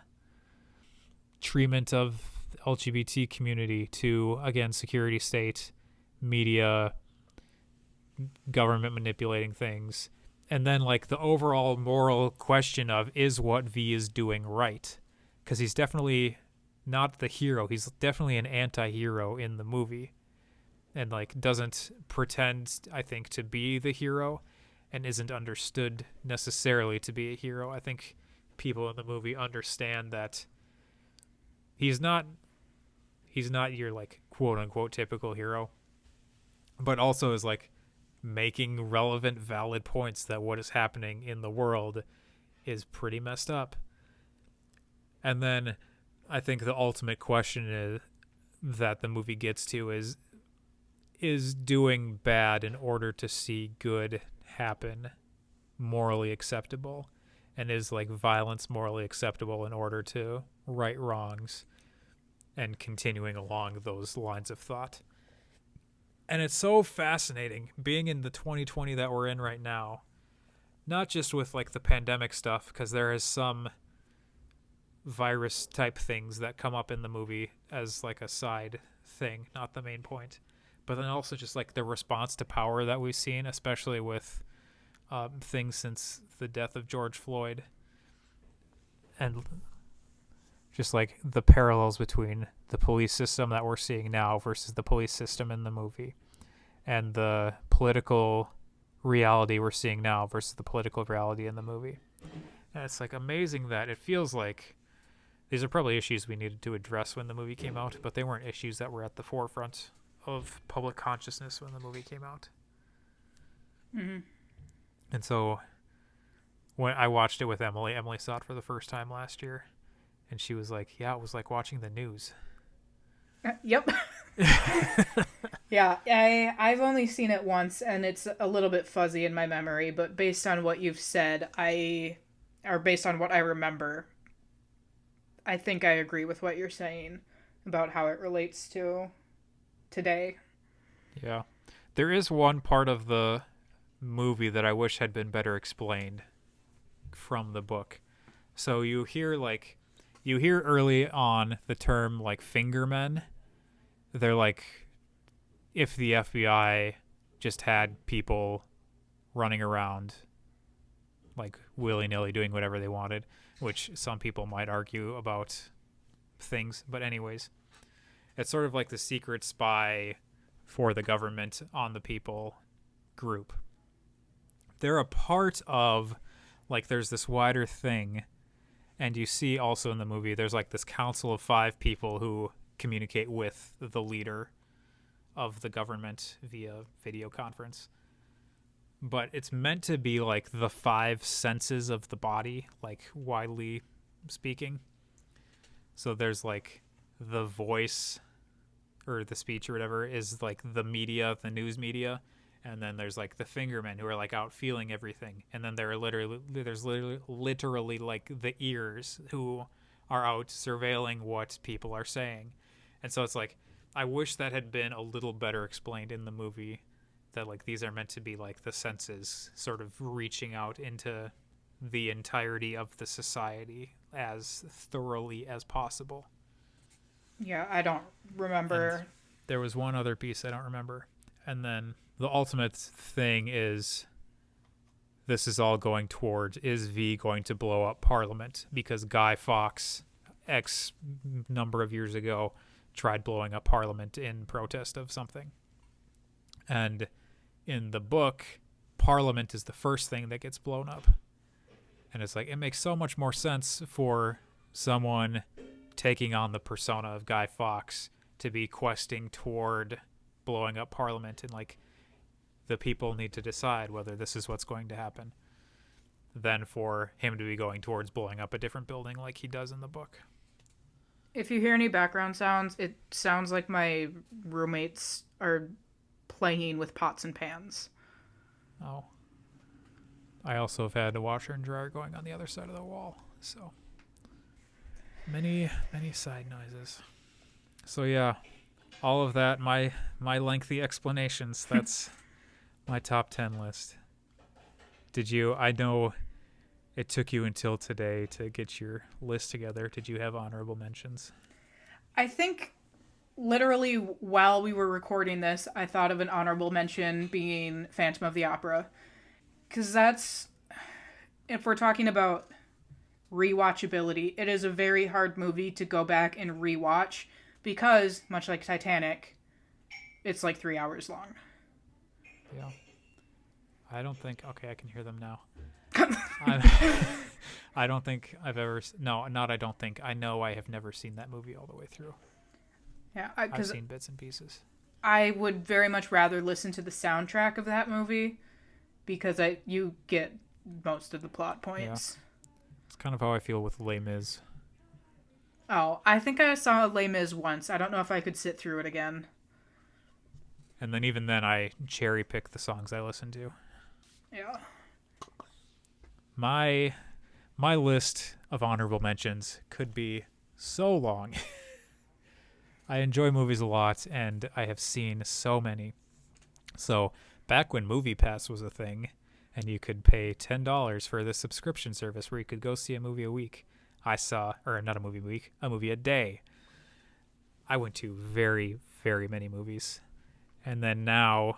treatment of the LGBT community to, again, security state, media, government manipulating things, and then like the overall moral question of, is what V is doing right? Because he's definitely not the hero. He's definitely an anti-hero in the movie, and like doesn't pretend, I think, to be the hero, and isn't understood necessarily to be a hero. I think people in the movie understand that he's not your like quote unquote typical hero, but also is like making relevant, valid points that what is happening in the world is pretty messed up. And then I think the ultimate question is that the movie gets to is doing bad in order to see good happen morally acceptable, and is like violence morally acceptable in order to right wrongs, and continuing along those lines of thought. And it's so fascinating being in the 2020 that we're in right now, not just with like the pandemic stuff, because there is some virus type things that come up in the movie as like a side thing, not the main point, but then also just like the response to power that we've seen, especially with things since the death of George Floyd, and just like the parallels between the police system that we're seeing now versus the police system in the movie, and the political reality we're seeing now versus the political reality in the movie. And it's like amazing that it feels like these are probably issues we needed to address when the movie came out, but they weren't issues that were at the forefront of public consciousness when the movie came out. Mm-hmm. And so when I watched it with Emily saw it for the first time last year, and she was like, yeah, it was like watching the news. Yep. Yeah, I've only seen it once, and it's a little bit fuzzy in my memory, but based on what you've said, based on what I remember, I think I agree with what you're saying about how it relates to today. Yeah. There is one part of the movie that I wish had been better explained from the book. So you hear early on the term like fingermen. They're like, if the FBI just had people running around like willy-nilly doing whatever they wanted, which some people might argue about things, but anyways, it's sort of like the secret spy for the government on the people group. They're a part of, like, there's this wider thing, and you see also in the movie there's like this council of 5 people who communicate with the leader of the government via video conference. But it's meant to be like the 5 senses of the body, like widely speaking. So there's like the voice or the speech or whatever is like the media, the news media. And then there's like the fingermen who are like out feeling everything. And then there's literally like the ears who are out surveilling what people are saying. And so it's like, I wish that had been a little better explained in the movie, that like these are meant to be like the senses sort of reaching out into the entirety of the society as thoroughly as possible. Yeah, I don't remember. And there was one other piece I don't remember. And then the ultimate thing is, this is all going towards, is V going to blow up Parliament? Because Guy Fawkes, X number of years ago, tried blowing up Parliament in protest of something. And in the book, Parliament is the first thing that gets blown up. And it's like, it makes so much more sense for someone taking on the persona of Guy Fawkes to be questing toward blowing up Parliament, and like the people need to decide whether this is what's going to happen, than for him to be going towards blowing up a different building like he does in the book. If you hear any background sounds, it sounds like my roommates are playing with pots and pans. Oh. I also have had a washer and dryer going on the other side of the wall, so many side noises. So yeah, all of that, my lengthy explanations, that's my top 10 list. I know it took you until today to get your list together. Did you have honorable mentions? I think literally while we were recording this, I thought of an honorable mention being Phantom of the Opera. Because that's, if we're talking about rewatchability, it is a very hard movie to go back and rewatch because, much like Titanic, it's like 3 hours long. Yeah. I don't think... Okay, I can hear them now. I don't think I've ever... No, not I don't think. I know I have never seen that movie all the way through. Yeah, I've seen bits and pieces. I would very much rather listen to the soundtrack of that movie because you get most of the plot points. Yeah. It's kind of how I feel with Les Mis. Oh, I think I saw Les Mis once. I don't know if I could sit through it again. And then even then, I cherry pick the songs I listen to. Yeah. My list of honorable mentions could be so long. I enjoy movies a lot, and I have seen so many. So back when MoviePass was a thing, and you could pay $10 for this subscription service where you could go see a movie a week, not a movie a week, a movie a day. I went to very, very many movies. And then now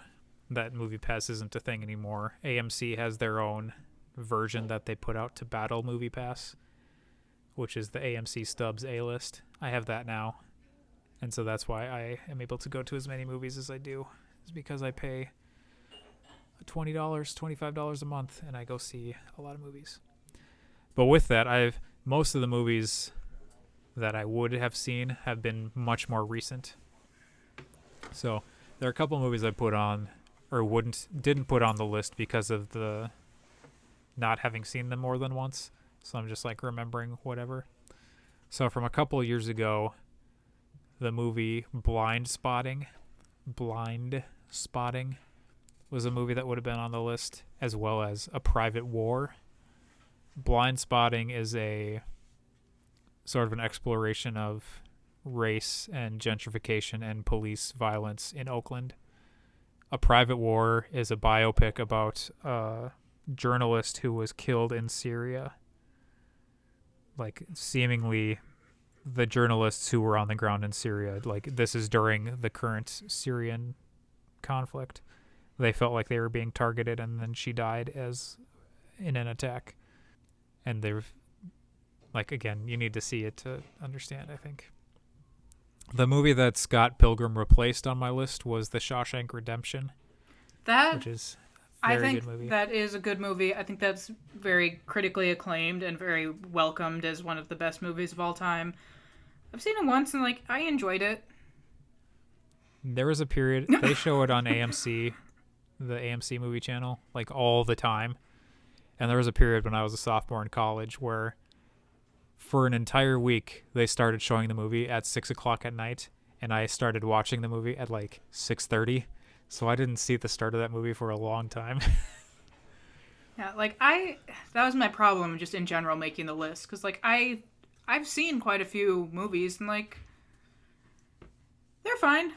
that MoviePass isn't a thing anymore, AMC has their own version that they put out to battle MoviePass, which is the AMC Stubbs A-list. I have that now. And so that's why I am able to go to as many movies as I do. It's because I pay $20, $25 a month, and I go see a lot of movies. But with that, most of the movies that I would have seen have been much more recent. So there are a couple movies I put on, or didn't put on the list because of the not having seen them more than once. So I'm just like remembering whatever. So from a couple of years ago, the movie Blind Spotting was a movie that would have been on the list, as well as A Private War. Blind Spotting is a sort of an exploration of race and gentrification and police violence in Oakland. A Private War is a biopic about a journalist who was killed in Syria. Like, seemingly the journalists who were on the ground in Syria, like, this is during the current Syrian conflict. They felt like they were being targeted, and then she died in an attack. And they're, like, again, you need to see it to understand, I think. The movie that Scott Pilgrim replaced on my list was The Shawshank Redemption, which is a very good movie. That is a good movie. I think that's very critically acclaimed and very welcomed as one of the best movies of all time. I've seen it once, and, like, I enjoyed it. There was a period, they show it on AMC, the AMC movie channel, like, all the time. And there was a period when I was a sophomore in college where for an entire week they started showing the movie at 6 o'clock at night, and I started watching the movie at like 6:30. So I didn't see the start of that movie for a long time. Yeah, like, that was my problem just in general making the list. Because, like, I've seen quite a few movies, and, like, they're fine.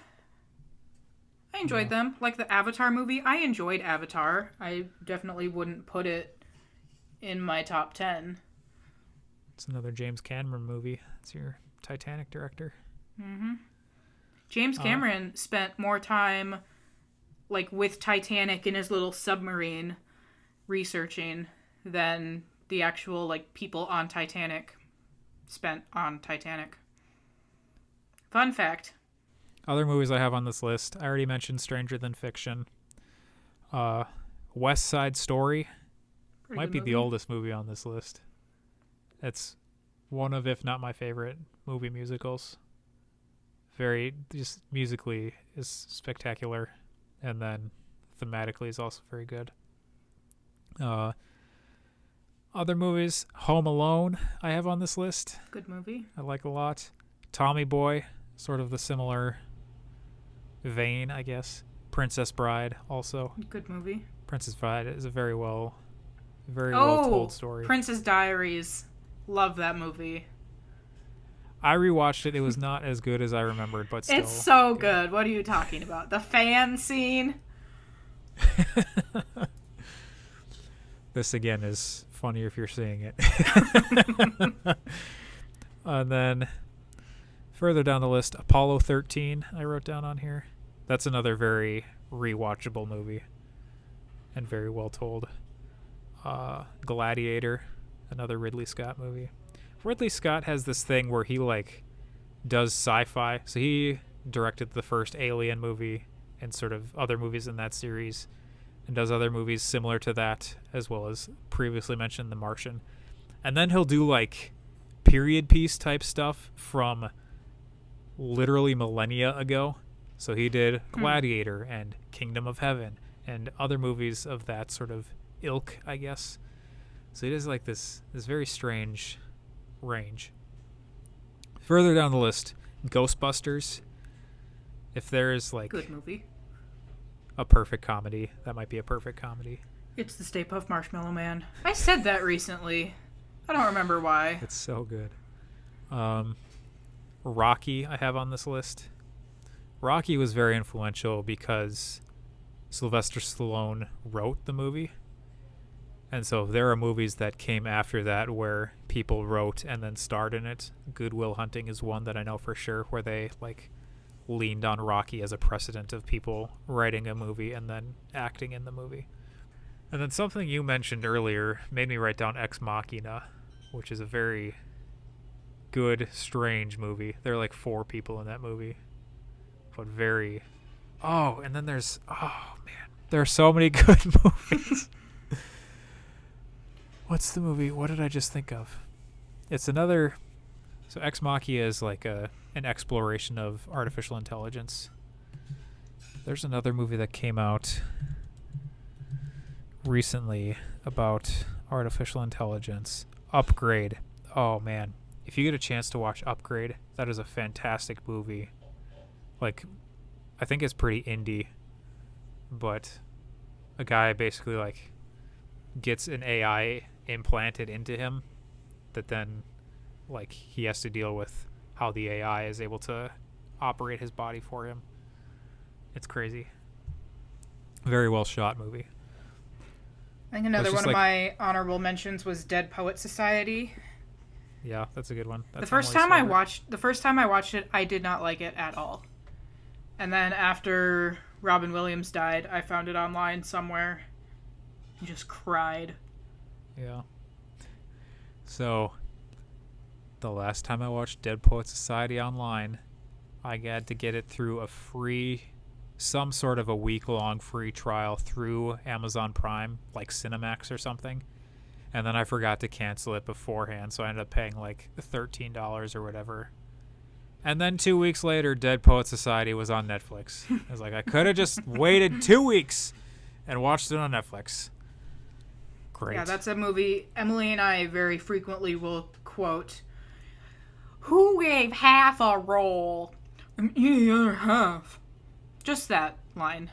I enjoyed them. Like the Avatar movie, I enjoyed Avatar. I definitely wouldn't put it in my top 10. It's another James Cameron movie. It's your Titanic director. Mm-hmm. James Cameron spent more time, like, with Titanic in his little submarine researching than the actual, like, people on Titanic spent on Titanic. Fun fact. Other movies I have on this list, I already mentioned Stranger Than Fiction. West Side Story Pretty might good be movie. the oldest movie on this list. It's one of, if not my favorite, movie musicals. Very, just musically is spectacular, and then thematically is also very good. Other movies, Home Alone I have on this list. Good movie. I like a lot. Tommy Boy, sort of the similar vein, I guess. Princess Bride also. Good movie. Princess Bride is a very well Oh, told story. Princess Diaries. Love that movie. I rewatched it. It was not as good as I remembered, but still. It's so good. What are you talking about? The fan scene? This again is funnier if you're seeing it. And then further down the list, Apollo 13 I wrote down on here. That's another very rewatchable movie and very well told. Gladiator, another Ridley Scott movie. Ridley Scott has this thing where he like does sci-fi. So he directed the first Alien movie and sort of other movies in that series, and does other movies similar to that, as well as previously mentioned The Martian. And then he'll do like period piece type stuff from literally millennia ago. So he did Gladiator and Kingdom of Heaven and other movies of that sort of ilk, I guess. So he does like this very strange range. Further down the list, Ghostbusters. If there is like Good movie. a perfect comedy, that might be a perfect comedy. It's the Stay Puft Marshmallow Man. I said that recently. I don't remember why. It's so good. Rocky I have on this list. Rocky was very influential because Sylvester Stallone wrote the movie. And so there are movies that came after that where people wrote and then starred in it. Good Will Hunting is one that I know for sure, where they like leaned on Rocky as a precedent of people writing a movie and then acting in the movie. And then something you mentioned earlier made me write down Ex Machina, which is a very good, strange movie. There are like 4 people in that movie. But very... Oh, and then there's... Oh, man. There are so many good movies. What's the movie? What did I just think of? It's another... So Ex Machina is like an exploration of artificial intelligence. There's another movie that came out recently about artificial intelligence. Upgrade. Oh, man. If you get a chance to watch Upgrade, that is a fantastic movie. Like, I think it's pretty indie, but a guy basically like gets an AI implanted into him that then like he has to deal with how the AI is able to operate his body for him. It's crazy. Very well shot movie. I think another one of like, my honorable mentions was Dead Poet Society. Yeah, that's a good one. That's The first time I watched it, I did not like it at all. And then after Robin Williams died, I found it online somewhere and just cried. Yeah. So, the last time I watched Dead Poet Society online, I had to get it through some sort of a week-long free trial through Amazon Prime, like Cinemax or something. And then I forgot to cancel it beforehand, so I ended up paying like $13 or whatever. And then 2 weeks later, Dead Poet Society was on Netflix. I was like, I could have just waited 2 weeks and watched it on Netflix. Great. Yeah, that's a movie Emily and I very frequently will quote. Who gave half a roll? I'm eating the other half. Just that line.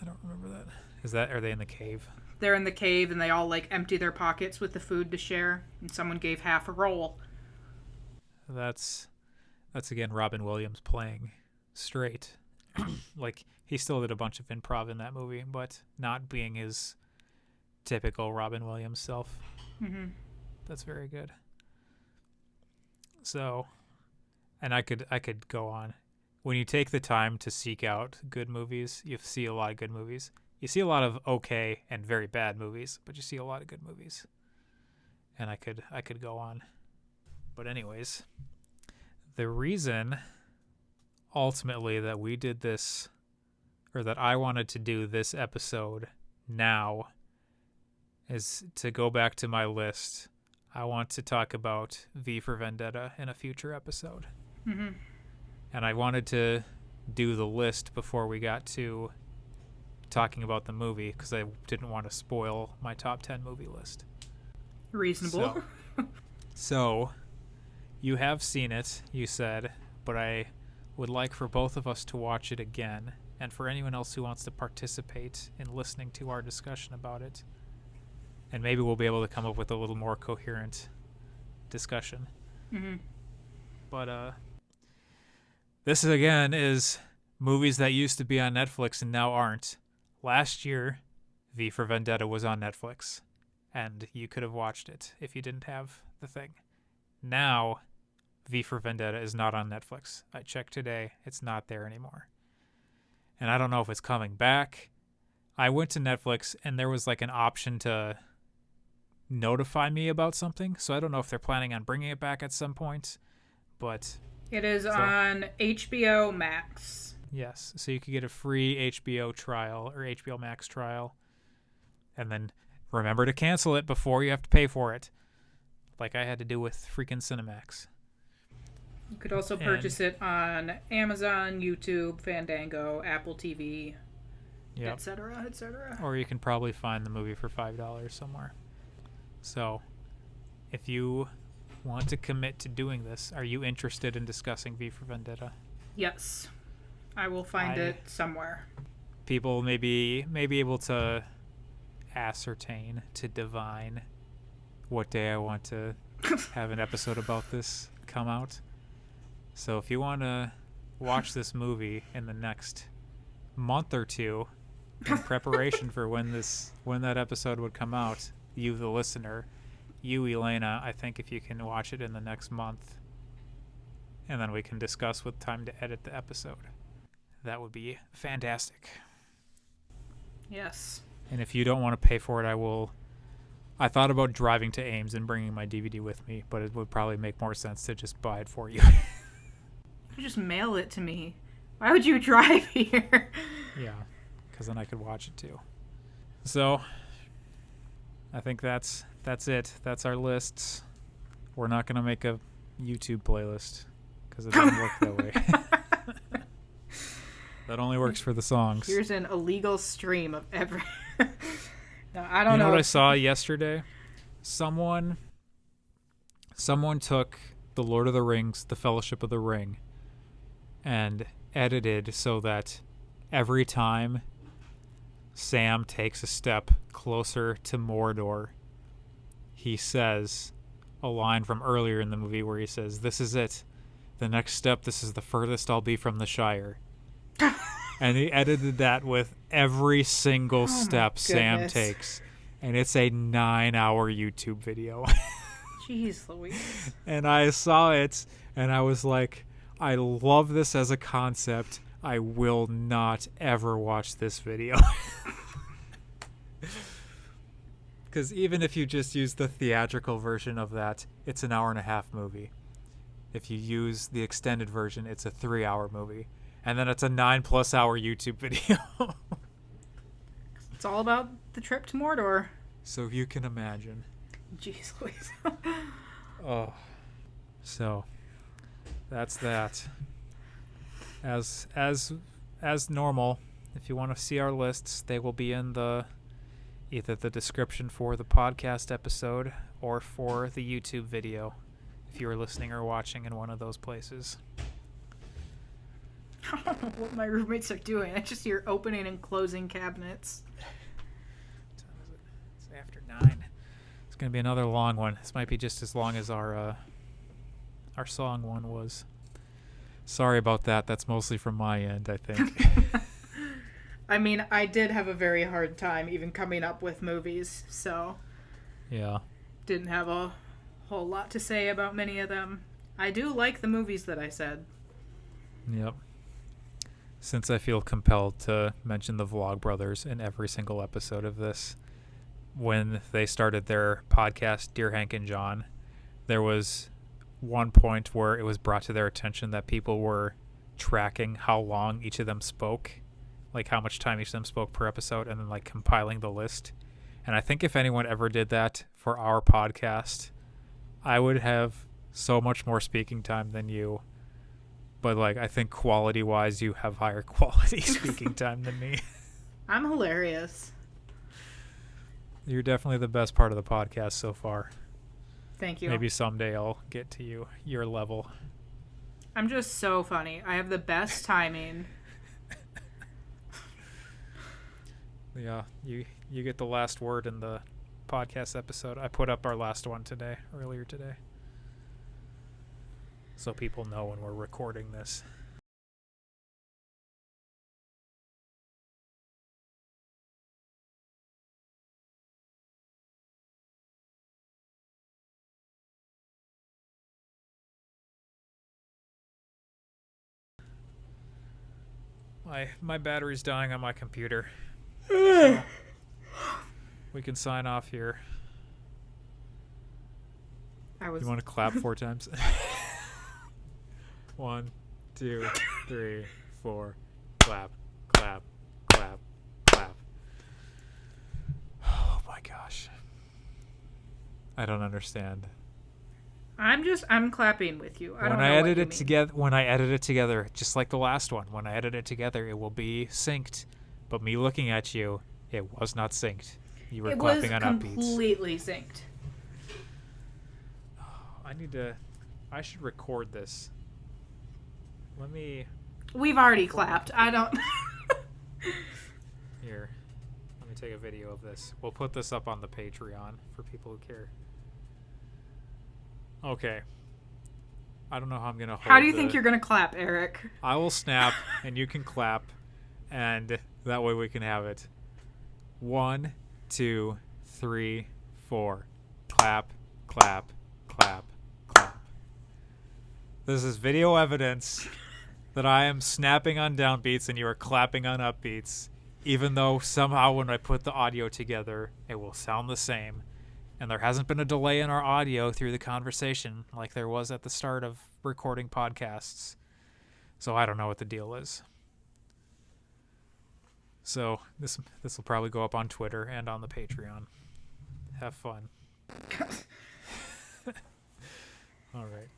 I don't remember that. Are they in the cave? They're in the cave and they all like empty their pockets with the food to share, and someone gave half a roll. That's again Robin Williams playing straight. Like he still did a bunch of improv in that movie, but not being his typical Robin Williams self. Mm-hmm. That's very good. So, and I could go on. When you take the time to seek out good movies, you see a lot of good movies. You see a lot of okay and very bad movies, but you see a lot of good movies. And I could go on. But anyways, the reason ultimately that we did this, or that I wanted to do this episode now, is to go back to my list. I want to talk about V for Vendetta in a future episode. Mm-hmm. And I wanted to do the list before we got to talking about the movie because I didn't want to spoil my top 10 movie list. Reasonable. So you have seen it, you said, but I would like for both of us to watch it again, and for anyone else who wants to participate in listening to our discussion about it. And maybe we'll be able to come up with a little more coherent discussion. Mm-hmm. But this again is movies that used to be on Netflix and now aren't. Last year, V for Vendetta was on Netflix, and you could have watched it if you didn't have the thing. Now, V for Vendetta is not on Netflix. I checked today, it's not there anymore. And I don't know if it's coming back. I went to Netflix, and there was like an option to notify me about something, so I don't know if they're planning on bringing it back at some point, but... It is on HBO Max. Yes, so you could get a free HBO trial or HBO Max trial, and then remember to cancel it before you have to pay for it, like I had to do with freaking Cinemax. You could also purchase it on Amazon, YouTube, Fandango, Apple TV, etc., etc. Or you can probably find the movie for $5 somewhere. So, if you want to commit to doing this, are you interested in discussing V for Vendetta? Yes. I will find it somewhere. People may be able to ascertain, to divine what day I want to have an episode about this come out. So if you want to watch this movie in the next month or two in preparation for when that episode would come out, you the listener, you Elaina, I think if you can watch it in the next month, and then we can discuss with time to edit the episode. That would be fantastic. Yes. And if you don't want to pay for it, I thought about driving to Ames and bringing my DVD with me, but it would probably make more sense to just buy it for you. You just mail it to me. Why would you drive here? Yeah, because then I could watch it too. So, I think that's it. That's our lists. We're not going to make a YouTube playlist because it doesn't work that way. That only works for the songs. Here's an illegal stream of every... No, I don't know. You know what I saw yesterday? Someone took The Lord of the Rings, The Fellowship of the Ring, and edited so that every time Sam takes a step closer to Mordor, he says a line from earlier in the movie where he says, "This is it. The next step, this is the furthest I'll be from the Shire." And he edited that with every single step Sam takes. And it's a 9-hour YouTube video. Jeez Louise. And I saw it, and I was like, I love this as a concept. I will not ever watch this video. Because even if you just use the theatrical version of that, it's an 1.5-hour movie. If you use the extended version, it's a 3-hour movie. And then it's a 9+ hour YouTube video. It's all about the trip to Mordor. So if you can imagine. Jeez Louise. Oh. So that's that. As normal, if you want to see our lists, they will be in either the description for the podcast episode or for the YouTube video if you are listening or watching in one of those places. I don't know what my roommates are doing. I just hear opening and closing cabinets. What time is it? It's after 9. It's going to be another long one. This might be just as long as our song one was. Sorry about that. That's mostly from my end, I think. I mean, I did have a very hard time even coming up with movies, so... Yeah. Didn't have a whole lot to say about many of them. I do like the movies that I said. Yep. Since I feel compelled to mention the Vlogbrothers in every single episode of this, when they started their podcast, Dear Hank and John, there was one point where it was brought to their attention that people were tracking how long each of them spoke, like how much time each of them spoke per episode, and then like compiling the list. And I think if anyone ever did that for our podcast, I would have so much more speaking time than you. But like, I think quality wise, you have higher quality speaking time than me. I'm hilarious. You're definitely the best part of the podcast so far. Thank you. Maybe someday I'll get to your level. I'm just so funny. I have the best timing. Yeah, you get the last word in the podcast episode. I put up our last one earlier today. So people know when we're recording this. My battery's dying on my computer. So we can sign off here. You want to clap 4 times? 1, 2, 3, 4. Clap, clap, clap, clap. Oh my gosh. I don't understand. I'm clapping with you. When I edit it together, just like the last one, when I edit it together, it will be synced. But me looking at you, it was not synced. You were clapping on upbeats. It was completely synced. I should record this. We've already clapped. I don't. Here. Let me take a video of this. We'll put this up on the Patreon for people who care. Okay. I don't know how I'm going to hold How do you think you're going to clap, Erik? I will snap and you can clap, and that way we can have it. 1, 2, 3, 4. Clap, clap, clap, clap. This is video evidence that I am snapping on downbeats and you are clapping on upbeats, even though somehow when I put the audio together, it will sound the same. And there hasn't been a delay in our audio through the conversation like there was at the start of recording podcasts. So I don't know what the deal is. So this will probably go up on Twitter and on the Patreon. Have fun. All right.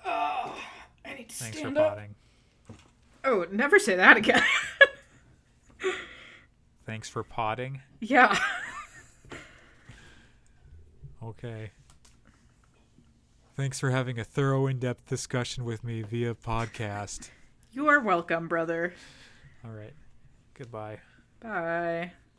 Oh, I need to Thanks stand for up. potting. Oh, never say that again. Thanks for potting? Yeah. Okay. Thanks for having a thorough, in-depth discussion with me via podcast. You are welcome, brother. All right. Goodbye. Bye.